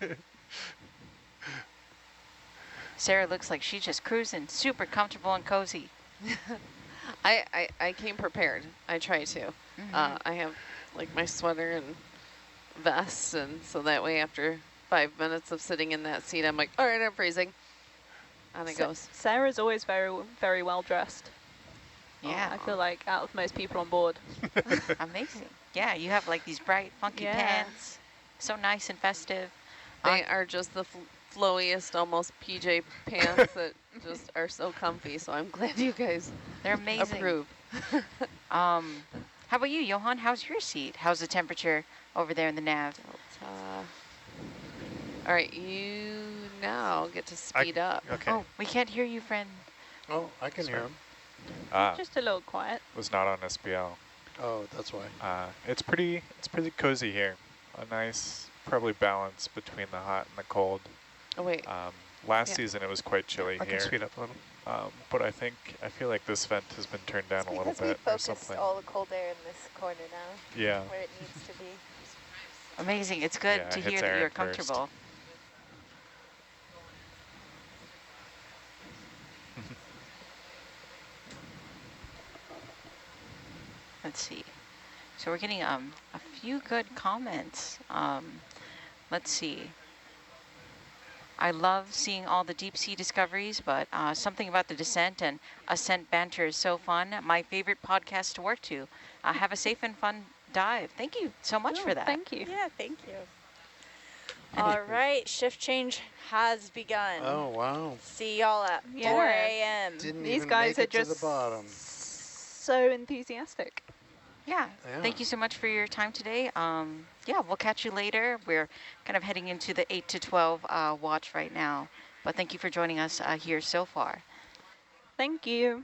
H: Sarah looks like she's just cruising, super comfortable and cozy.
C: I came prepared. I try to. I have like my sweater and vest, and so that way after 5 minutes of sitting in that seat, I'm like, all right, I'm freezing. And it goes.
I: Sarah's always very well dressed.
H: Yeah,
I: I feel like out of most people on board.
H: amazing. Yeah, you have like these bright, funky
I: Yeah.
H: pants. So nice and festive.
C: They are just the flowiest, almost PJ pants that just are so comfy. So I'm glad you guys
H: They're amazing.
C: approve.
H: How about you, Johan? How's your seat? How's the temperature over there in the nav?
C: All right, you now get to speed up.
D: Okay.
H: Oh, we can't hear you, friend.
J: Oh, I can hear him.
I: Just a little quiet.
B: Was not on SBL.
J: Oh, that's why.
B: It's pretty cozy here. A nice, probably balance between the hot and the cold.
C: Oh wait,
B: Last
C: Yeah.
B: season it was quite chilly
D: I can
B: here.
D: speed up a little.
B: But I feel like this vent has been turned down
G: It's
B: a little
G: because we
B: bit or
G: focused
B: something.
G: all the cold air in this corner now,
B: Yeah.
G: where it needs to be.
H: Amazing. It's good
B: Yeah,
H: to
B: it
H: hear
B: hits
H: that
B: Aaron
H: you're
B: first.
H: comfortable. Let's see. So we're getting a few good comments. Let's see. I love seeing all the deep sea discoveries, but something about the descent and ascent banter is so fun. My favorite podcast to work to. Have a safe and fun dive. Thank you so much for that.
I: Thank you.
E: Yeah, thank you. All right, shift change has begun.
J: Oh, wow.
E: See y'all at 4
I: Yeah.
E: a.m.
J: Didn't
I: These
J: even
I: guys
J: make
I: are
J: it to
I: just
J: the bottom.
I: so enthusiastic.
H: Yeah.
J: Yeah.
H: Thank you so much for your time today. Yeah, we'll catch you later. We're kind of heading into the 8 to 12 watch right now. But thank you for joining us here so far.
I: Thank you.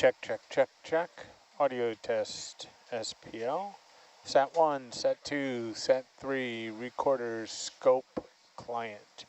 K: Check, check, check, check. Audio test SPL. Sat 1, Sat 2, Sat 3, recorder scope client.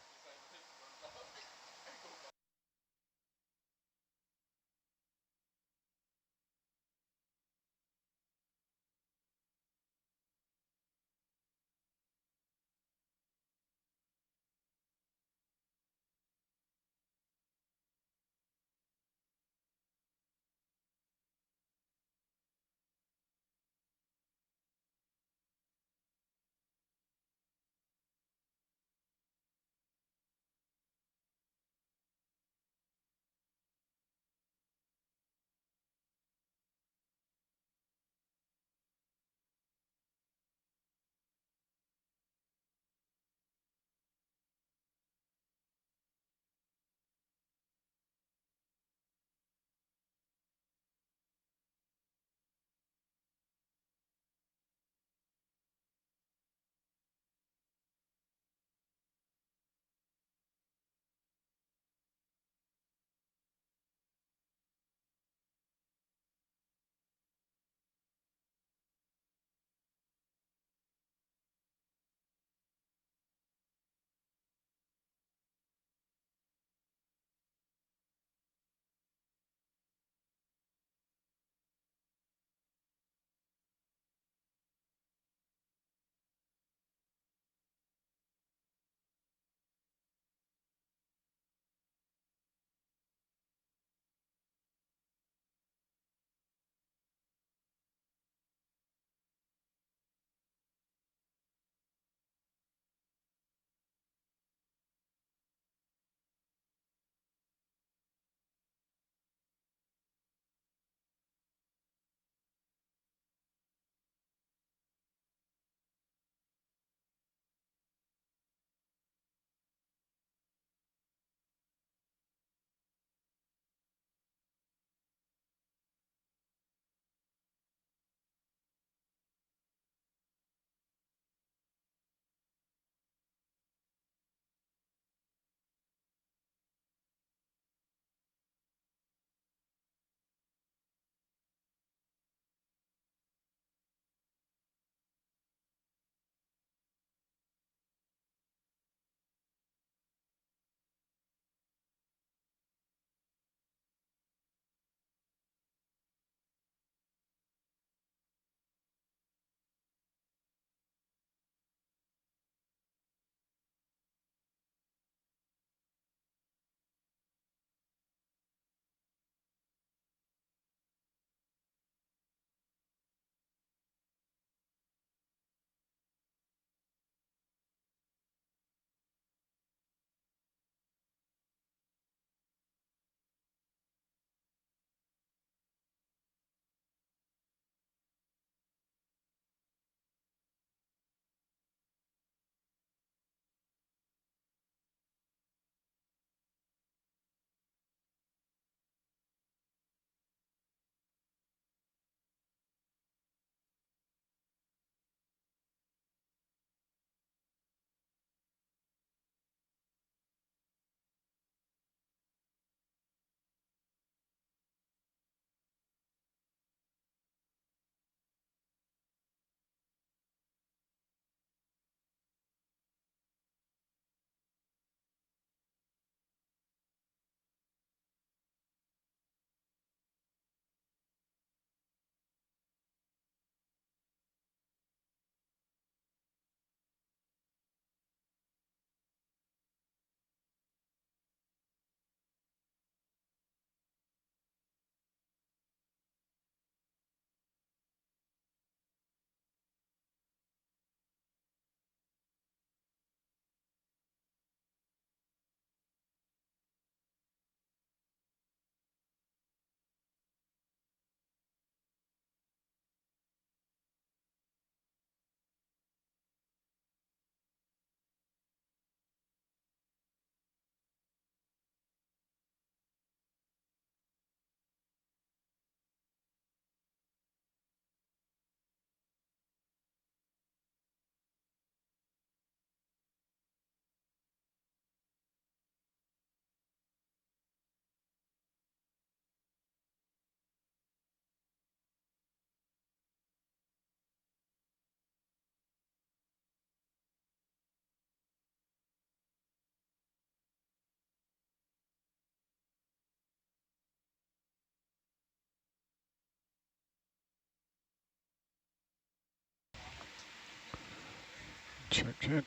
B: Check.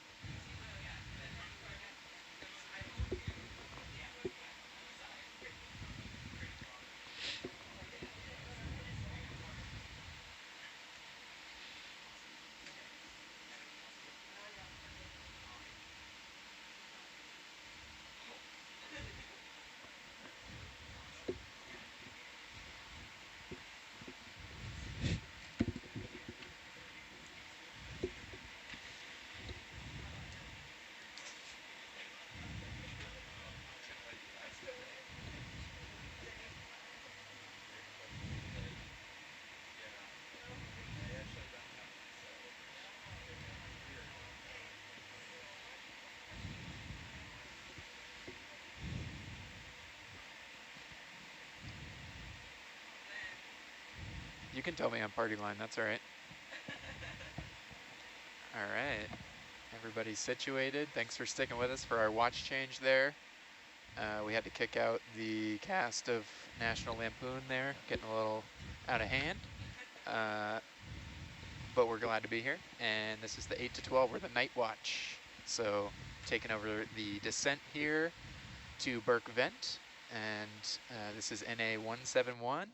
L: You can tell me on party line, that's all right. All right, everybody's situated. Thanks for sticking with us for our watch change there. We had to kick out the cast of National Lampoon there, getting a little out of hand. But we're glad to be here. And this is the 8 to 12, we're the night watch. So taking over the descent here to Burke Vent. And this is NA 171.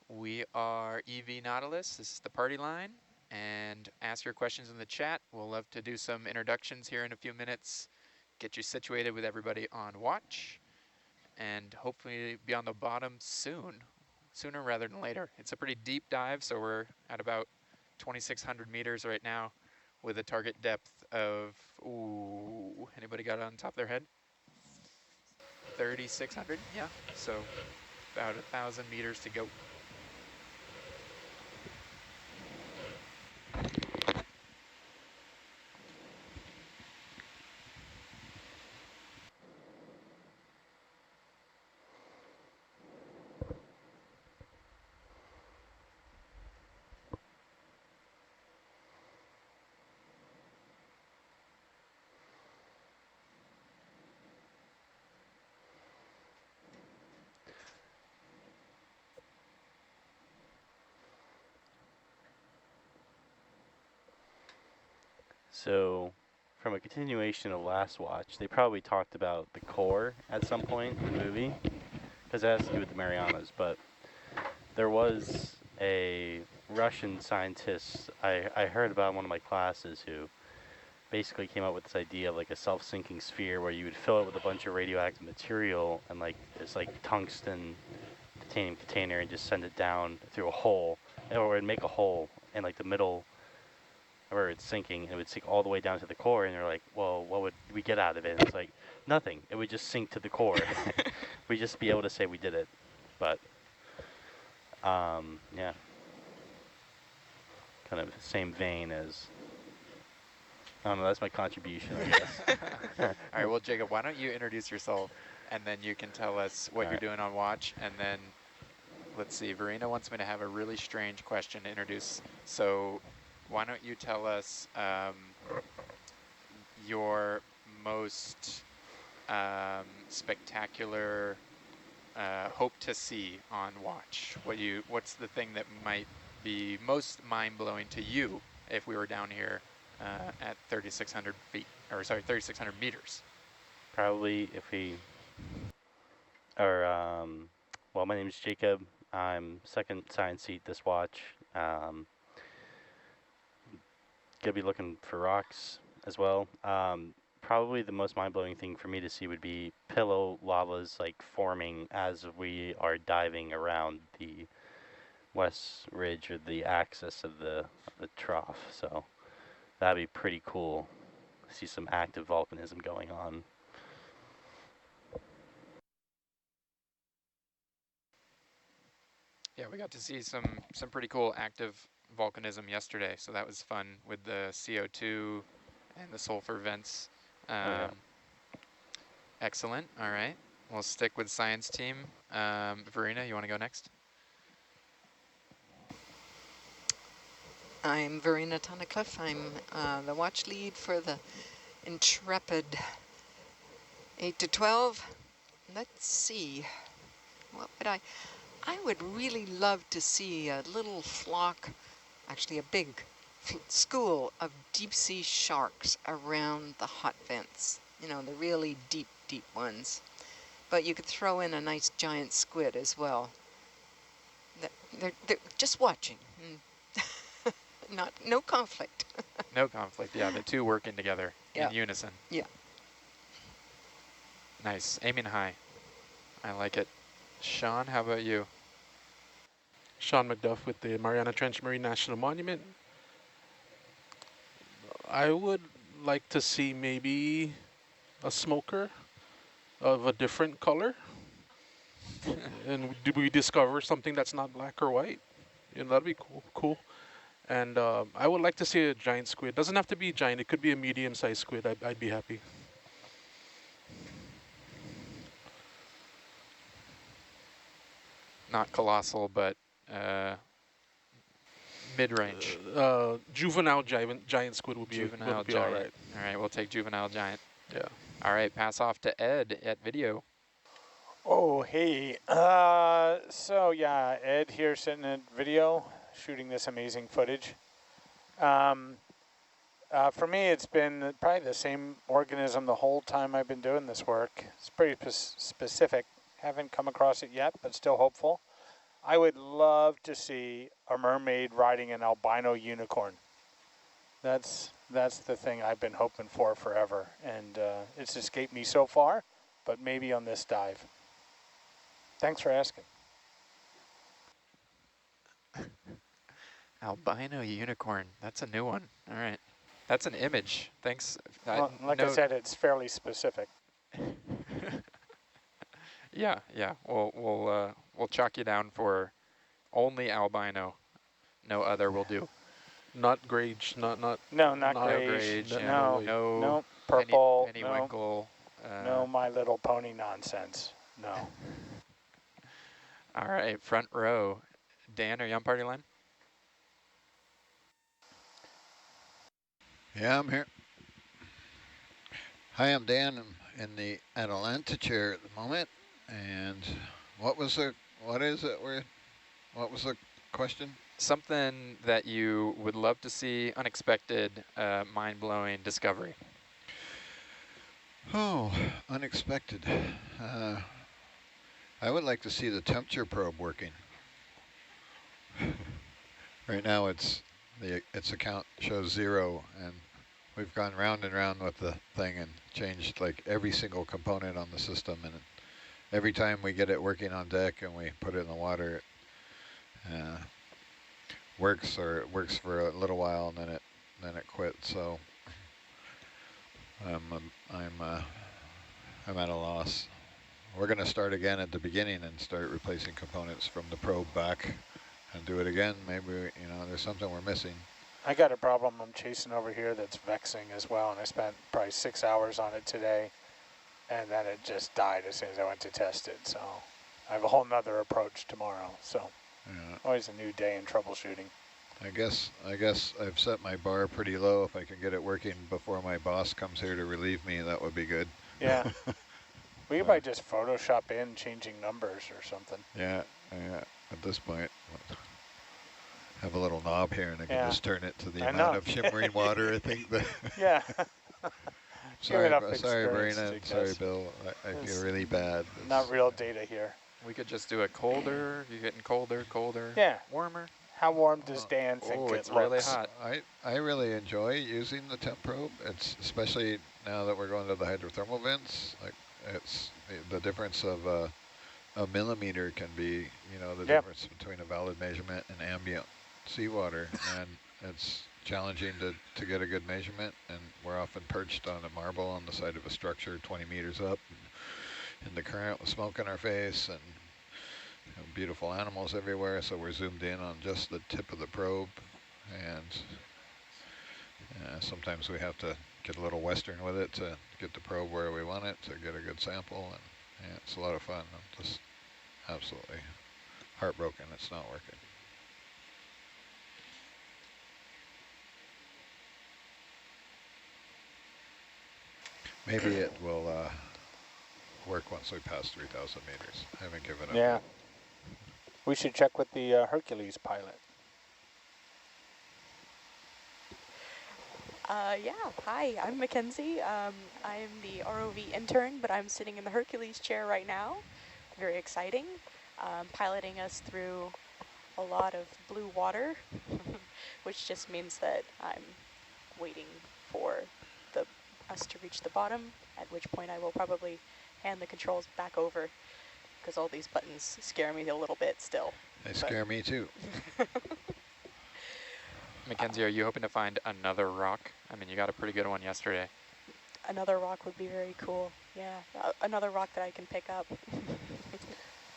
L: We are EV Nautilus, this is the party line. And ask your questions in the chat. We'll love to do some introductions here in a few minutes. Get you situated with everybody on watch. And hopefully be on the bottom soon. Sooner rather than later. It's a pretty deep dive, so we're at about 2,600 meters right now with a target depth of, ooh, anybody got it on top of their head? 3,600, yeah. So about 1,000 meters to go.
M: So, from a continuation of last watch, they probably talked about the core at some point in the movie, because it has to do with the Marianas, but there was a Russian scientist I heard about in one of my classes who basically came up with this idea of like a self-sinking sphere where you would fill it with a bunch of radioactive material and like this like tungsten titanium container and just send it down through a hole, or it'd make a hole in like the middle where it's sinking, and it would sink all the way down to the core, and you're like, well, what would we get out of it? And it's like, nothing. It would just sink to the core. We'd just be able to say we did it. But, yeah. Kind of same vein as, I don't know, that's my contribution, I guess.
L: All right, well, Jacob, why don't you introduce yourself, and then you can tell us what you're doing on watch, and then, let's see, Verena wants me to have a really strange question to introduce. So why don't you tell us your most spectacular hope to see on watch? What's the thing that might be most mind-blowing to you if we were down here at 3,600 feet, or sorry, 3,600 meters?
M: Probably if we are, well, my name is Jacob. I'm second science seat this watch. Gonna be looking for rocks as well. Probably the most mind-blowing thing for me to see would be pillow lavas like forming as we are diving around the west ridge or the axis of the trough. So that'd be pretty cool. See some active volcanism going on.
L: Yeah, we got to see some pretty cool active volcanism yesterday, so that was fun with the CO2 and the sulfur vents.
M: Yeah.
L: Excellent. All right, we'll stick with science team. Verena, you want to go next?
N: I'm Verena Tunnicliffe. I'm the watch lead for the Intrepid 8 to 12. Let's see, what would I would really love to see a little flock, actually a big school of deep sea sharks around the hot vents. You know, the really deep, deep ones. But you could throw in a nice giant squid as well. They're just watching. No conflict.
L: No conflict. Yeah, the two working together in unison.
N: Yeah.
L: Nice. Aiming high. I like it. Sean, how about you?
O: Sean McDuff with the Mariana Trench Marine National Monument. I would like to see maybe a smoker of a different color. And do we discover something that's not black or white? You know, that'd be cool. And I would like to see a giant squid. Doesn't have to be giant. It could be a medium-sized squid. I'd be happy.
L: Not colossal, but mid-range.
O: Juvenile giant squid would be,
L: Juvenile
O: would be
L: giant.
O: all right.
L: All right, we'll take juvenile giant.
O: Yeah.
L: All right, pass off to Ed at video.
K: Oh, hey. So yeah, Ed here sitting at video, shooting this amazing footage. For me, it's been probably the same organism the whole time I've been doing this work. It's pretty specific. Haven't come across it yet, but still hopeful. I would love to see a mermaid riding an albino unicorn. That's the thing I've been hoping for forever, and it's escaped me so far, but maybe on this dive. Thanks for asking.
L: Albino unicorn. That's a new one. All right. That's an image. Thanks.
K: Well, like I said, it's fairly specific.
L: Yeah. We'll chalk you down for only albino. No other will do.
O: Not grage. Not
K: grage.
O: No
K: purple.
L: Pennywinkle.
K: No My Little Pony nonsense. No.
L: All right, front row. Dan, are you on party line?
F: Yeah, I'm here. Hi, I'm Dan. I'm in the Atalanta chair at the moment. And what was the question?
L: Something that you would love to see, unexpected, mind-blowing discovery.
F: Oh, unexpected. I would like to see the temperature probe working. Right now its account shows 0, and we've gone round and round with the thing and changed like every single component on the system, and every time we get it working on deck and we put it in the water, it works for a little while, and then it quits. So I'm at a loss. We're going to start again at the beginning and start replacing components from the probe back and do it again. Maybe there's something we're missing.
K: I got a problem I'm chasing over here that's vexing as well, and I spent probably 6 hours on it today, and then it just died as soon as I went to test it. So I have a whole nother approach tomorrow. So always a new day in troubleshooting.
F: I guess I've set my bar pretty low. If I can get it working before my boss comes here to relieve me, that would be good.
K: Yeah. We could probably just Photoshop in changing numbers or something.
F: Yeah. At this point, have a little knob here, and I can just turn it to the amount of shimmering water. I think that.
K: Yeah.
F: Sorry, Brina. Sorry, Bill. I feel really bad.
K: Not real data here.
L: We could just do it colder. You're getting colder.
K: Yeah.
L: Warmer.
K: How warm does Dan think
L: it's really hot.
F: I really enjoy using the temp probe. It's especially now that we're going to the hydrothermal vents. Like it's the difference of a millimeter can be, the difference between a valid measurement and ambient seawater, and it's challenging to get a good measurement. And we're often perched on a marble on the side of a structure 20 meters up in the current with smoke in our face, and beautiful animals everywhere, so we're zoomed in on just the tip of the probe, and sometimes we have to get a little western with it to get the probe where we want it to get a good sample, and it's a lot of fun. I'm just absolutely heartbroken it's not working. Maybe it will work once we pass 3,000 meters. I haven't given up.
K: Yeah. We should check with the Hercules pilot.
P: Yeah, hi, I'm Mackenzie. I'm the ROV intern, but I'm sitting in the Hercules chair right now. Very exciting. Piloting us through a lot of blue water, which just means that I'm waiting for us to reach the bottom, at which point I will probably hand the controls back over, because all these buttons scare me a little bit still.
F: They scare me too.
L: Mackenzie, are you hoping to find another rock? I mean, you got a pretty good one yesterday.
P: Another rock would be very cool. Yeah, another rock that I can pick up.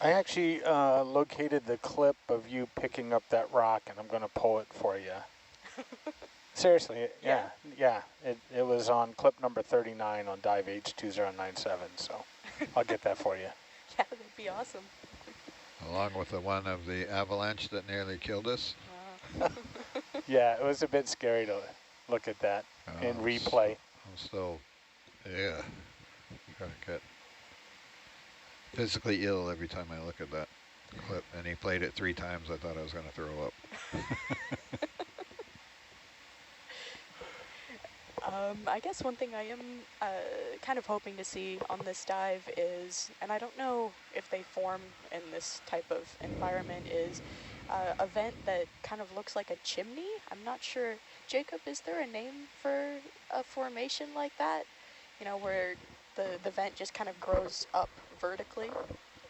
K: I actually located the clip of you picking up that rock, and I'm going to pull it for you. Seriously, yeah. It was on clip number 39 on dive H2097, so I'll get that for you.
P: Yeah, that'd be awesome.
F: Along with the one of the avalanche that nearly killed us.
K: Yeah, it was a bit scary to look at that in replay.
F: I'm still, yeah, gonna get physically ill every time I look at that clip. And he played it 3 times. I thought I was going to throw up.
P: I guess one thing I am kind of hoping to see on this dive is, and I don't know if they form in this type of environment, is a vent that kind of looks like a chimney. I'm not sure. Jacob, is there a name for a formation like that? You know, where the vent just kind of grows up vertically?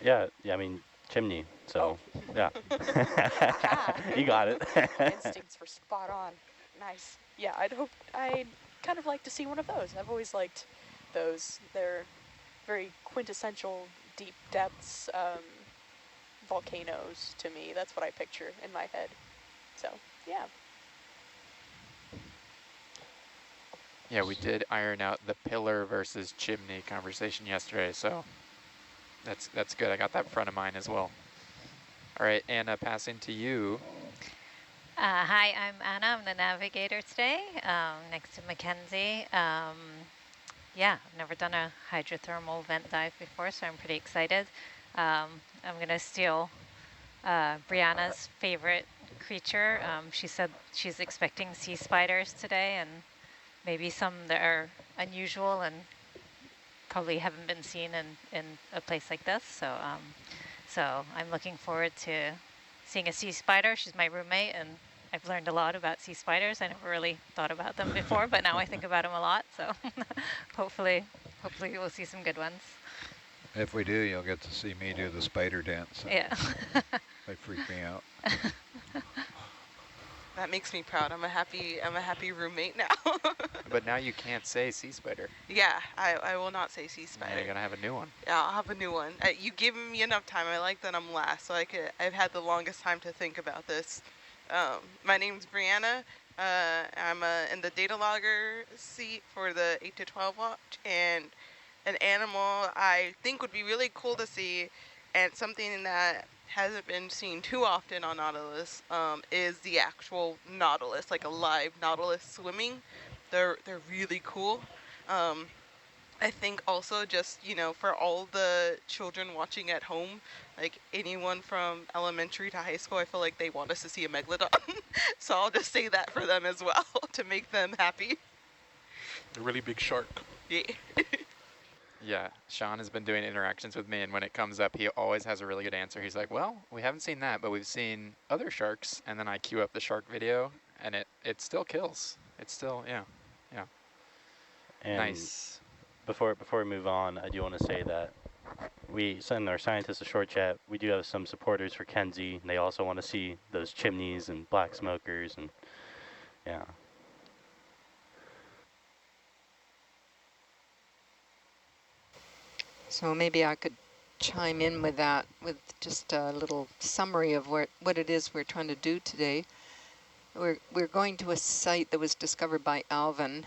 M: Yeah, I mean, chimney, so, yeah. You got it.
P: Instincts were spot on. Nice. Yeah, I'd kind of like to see one of those. I've always liked those. They're very quintessential deep depths volcanoes to me. That's what I picture in my head. So, yeah.
L: Yeah, we did iron out the pillar versus chimney conversation yesterday, so that's good. I got that front of mind as well. All right, Anna, passing to you.
Q: Hi, I'm Anna. I'm the navigator today, next to Mackenzie. Yeah, I've never done a hydrothermal vent dive before, so I'm pretty excited. I'm going to steal Brianna's favorite creature. She said she's expecting sea spiders today, and maybe some that are unusual and probably haven't been seen in a place like this. So, so I'm looking forward to seeing a sea spider. She's my roommate, and I've learned a lot about sea spiders. I never really thought about them before, but now I think about them a lot. So hopefully we'll see some good ones.
F: If we do, you'll get to see me do the spider dance.
Q: Yeah.
F: They freak me out.
R: That makes me proud. I'm a happy roommate now.
L: But now you can't say sea spider.
R: Yeah, I will not say sea spider.
L: Yeah, you're gonna have a new one.
R: Yeah, I'll have a new one. You give me enough time. I like that I'm last, so I've had the longest time to think about this. My name's Brianna. I'm in the data logger seat for the 8 to 12 watch, and an animal I think would be really cool to see, and something that hasn't been seen too often on Nautilus, is the actual Nautilus, like a live Nautilus swimming. They're really cool. I think also just, you know, for all the children watching at home, like anyone from elementary to high school, I feel like they want us to see a megalodon. So I'll just say that for them as well to make them happy.
O: A really big shark.
R: Yeah.
L: Yeah, Sean has been doing interactions with me, and when it comes up, he always has a really good answer. He's like, well, we haven't seen that, but we've seen other sharks, and then I queue up the shark video, and it still kills. It's still, yeah.
M: And
L: nice.
M: Before we move on, I do want to say that we send our scientists a short chat. We do have some supporters for Kenzie, and they also want to see those chimneys and black smokers, and yeah.
N: So maybe I could chime in with that, with just a little summary of what it is we're trying to do today. We're going to a site that was discovered by Alvin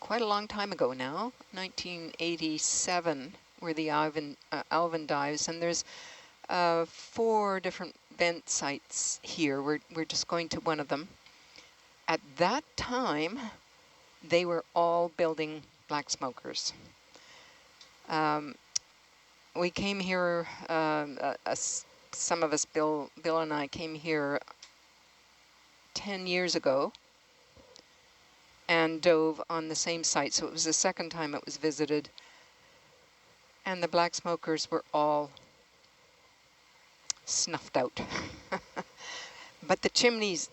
N: quite a long time ago now, 1987, were the Alvin dives, and there's 4 different vent sites here. We're just going to one of them. At that time, they were all building black smokers. We came here, some of us, Bill and I came here 10 years ago, and dove on the same site. So it was the second time it was visited. And the black smokers were all snuffed out. But the chimneys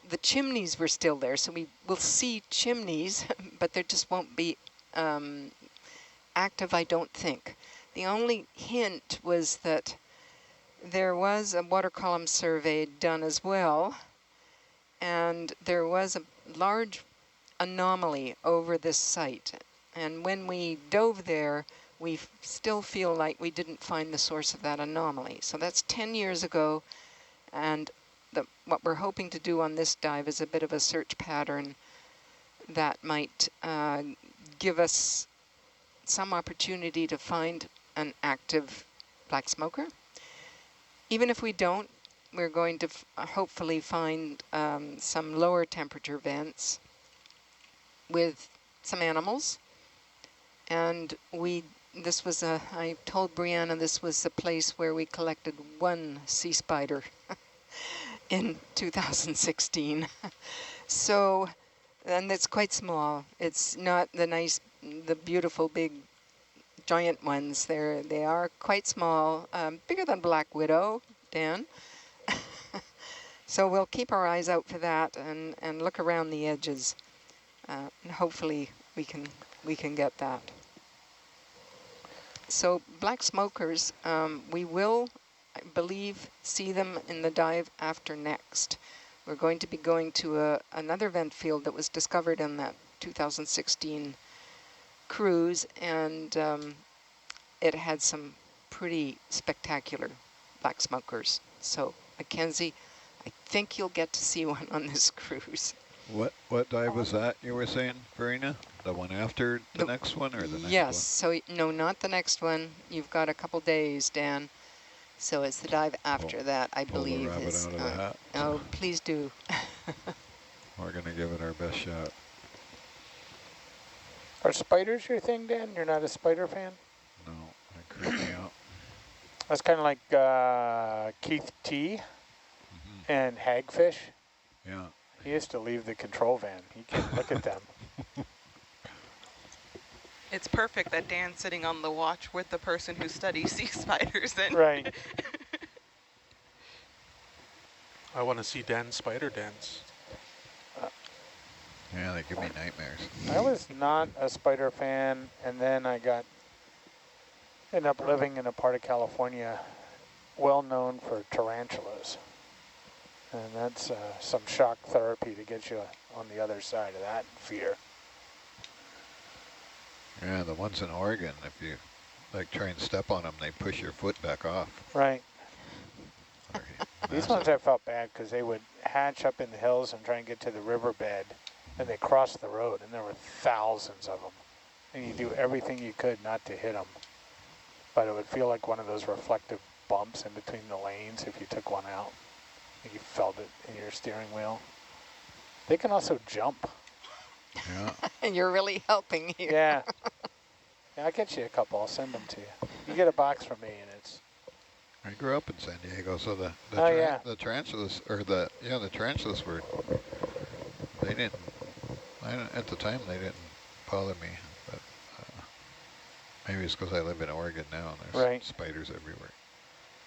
N: were still there. So we will see chimneys, but there just won't be active, I don't think. The only hint was that there was a water column survey done as well, and there was a large anomaly over this site. And when we dove there, we still feel like we didn't find the source of that anomaly. So that's 10 years ago, and what we're hoping to do on this dive is a bit of a search pattern that might give us some opportunity to find an active black smoker. Even if we don't, we're going to hopefully find some lower temperature vents with some animals. And I told Brianna this was the place where we collected one sea spider in 2016. So, and it's quite small. It's not the beautiful big giant ones. They are quite small, bigger than black widow, Dan. So we'll keep our eyes out for that and look around the edges. And hopefully we can get that. So black smokers, we will, I believe, see them in the dive after next. We're going to be going to another vent field that was discovered in that 2016 cruise, and it had some pretty spectacular black smokers. So Mackenzie, I think you'll get to see one on this cruise.
F: What dive was that you were saying, Verena? The one after the next one or the next one?
N: Yes, so no, not the next one. You've got a couple days, Dan. So it's the dive after that, I believe.
F: Pull the rabbit out of the hat.
N: Oh, please do.
F: We're going to give it our best shot.
K: Are spiders your thing, Dan? You're not a spider fan?
F: No, they creep me out.
K: That's kind of like Keith T. And hagfish.
F: Yeah.
K: He used to leave the control van. He can't look at them.
R: It's perfect that Dan's sitting on the watch with the person who studies sea spiders. And
K: right.
O: I want to see Dan spider dance.
F: Yeah, they give me nightmares.
K: I was not a spider fan, and then I ended up living in a part of California well known for tarantulas. And that's some shock therapy to get you on the other side of that fear.
F: Yeah, the ones in Oregon, if you try and step on them, they push your foot back off.
K: Right. These ones I felt bad because they would hatch up in the hills and try and get to the riverbed, and they crossed the road, and there were thousands of them. And you do everything you could not to hit them. But it would feel like one of those reflective bumps in between the lanes if you took one out. You felt it in your steering wheel. They can also jump.
F: Yeah.
N: And you're really helping here.
K: Yeah. Yeah, I'll get you a couple. I'll send them to you. You get a box from me, and it's...
F: I grew up in San Diego, so the tarantulas, or the tarantulas were, they didn't, at the time they didn't bother me, but maybe it's because I live in Oregon now and there's spiders everywhere.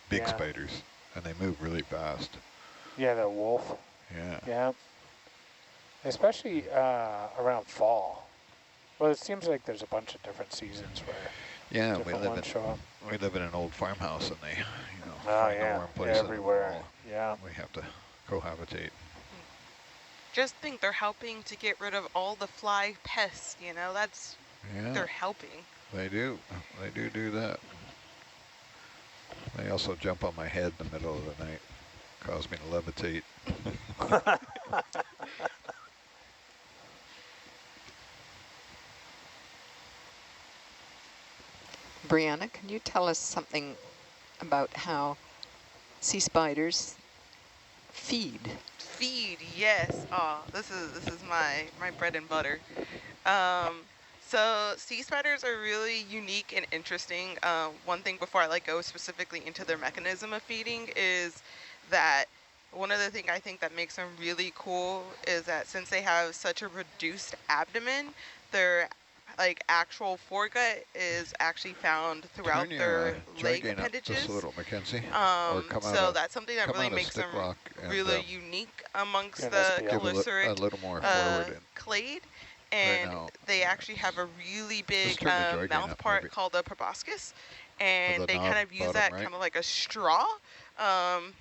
F: Big spiders, and they move really fast.
K: Yeah, the wolf.
F: Yeah.
K: Yeah. Especially around fall. Well, it seems like there's a bunch of different seasons where
F: we live in an old farmhouse, and they, find a warm place
K: everywhere. Yeah.
F: We have to cohabitate.
R: just think they're helping to get rid of all the fly pests, they're helping.
F: They do that. They also jump on my head in the middle of the night, cause me to levitate.
N: Brianna, can you tell us something about how sea spiders feed?
R: Feed, yes. Oh, this is my bread and butter. So sea spiders are really unique and interesting. One thing before I go specifically into their mechanism of feeding is that one other thing I think that makes them really cool is that since they have such a reduced abdomen, their like actual foregut is actually found throughout
F: Turn
R: their
F: your
R: leg
F: gain up
R: appendages.
F: just a little, Mackenzie. Or come out
R: So
F: of,
R: that's something that
F: come
R: really
F: out of
R: makes them
F: stick rock and
R: really unique amongst
K: Here,
R: the
K: let's
F: give a little more forward in.
R: clade.
F: Right
R: And
F: now,
R: they actually have a really big
F: turn the joy gain
R: mouth
F: up,
R: part
F: maybe.
R: called the proboscis, and
F: the
R: they
F: knob
R: kind of use
F: bottom
R: that
F: right.
R: kind of like a straw,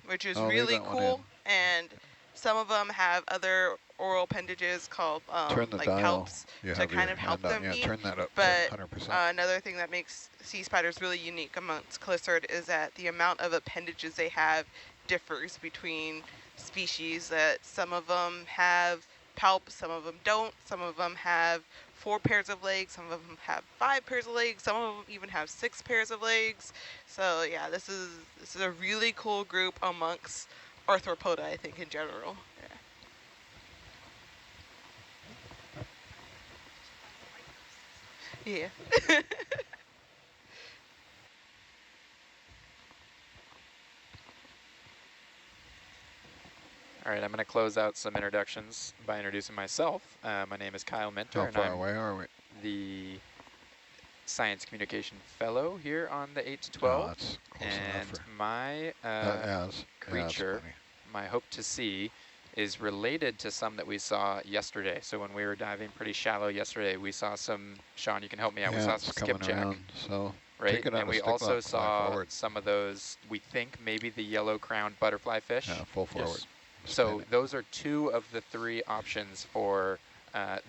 R: which is
F: Oh, leave
R: really
F: that one
R: cool. And some of them have other oral appendages called
F: Turn the
R: like
F: dial.
R: palps
F: You
R: to
F: have
R: kind
F: your
R: of help
F: hand on.
R: them
F: Yeah,
R: eat.
F: turn that up
R: But
F: to 100%.
R: another thing that makes sea spiders really unique amongst Calycerd is that the amount of appendages they have differs between species. That some of them have palps, some of them don't. Some of them have 4 pairs of legs, some of them have 5 pairs of legs, some of them even have 6 pairs of legs. So yeah, this is a really cool group amongst arthropoda, I think, in general. Yeah.
L: All right, I'm going to close out some introductions by introducing myself. My name is Kyle Mentor,
F: How
L: and
F: far
L: I'm
F: away are we?
L: the Science Communication Fellow here on the 8 to 12.
F: Oh, that's close
L: and
F: enough
L: my creature, my hope to see, is related to some that we saw yesterday. So when we were diving pretty shallow yesterday, we saw some, Sean, you can help me out, we saw some skipjack.
F: Around, so
L: right, and we also saw some of those, we think maybe the yellow-crowned butterfly fish.
F: Yeah, full forward.
L: So those are 2 of the 3 options for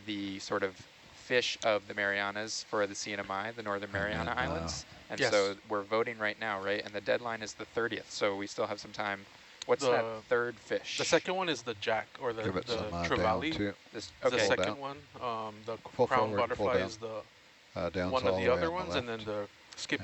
L: the sort of fish of the Marianas for the CNMI, the Northern Mariana Islands. And so we're voting right now, right? And the deadline is the 30th, so we still have some time. What's that third fish?
O: The second one is the jack, or the trevally. The second one, the crown butterfly is the one of the other ones, and then the skip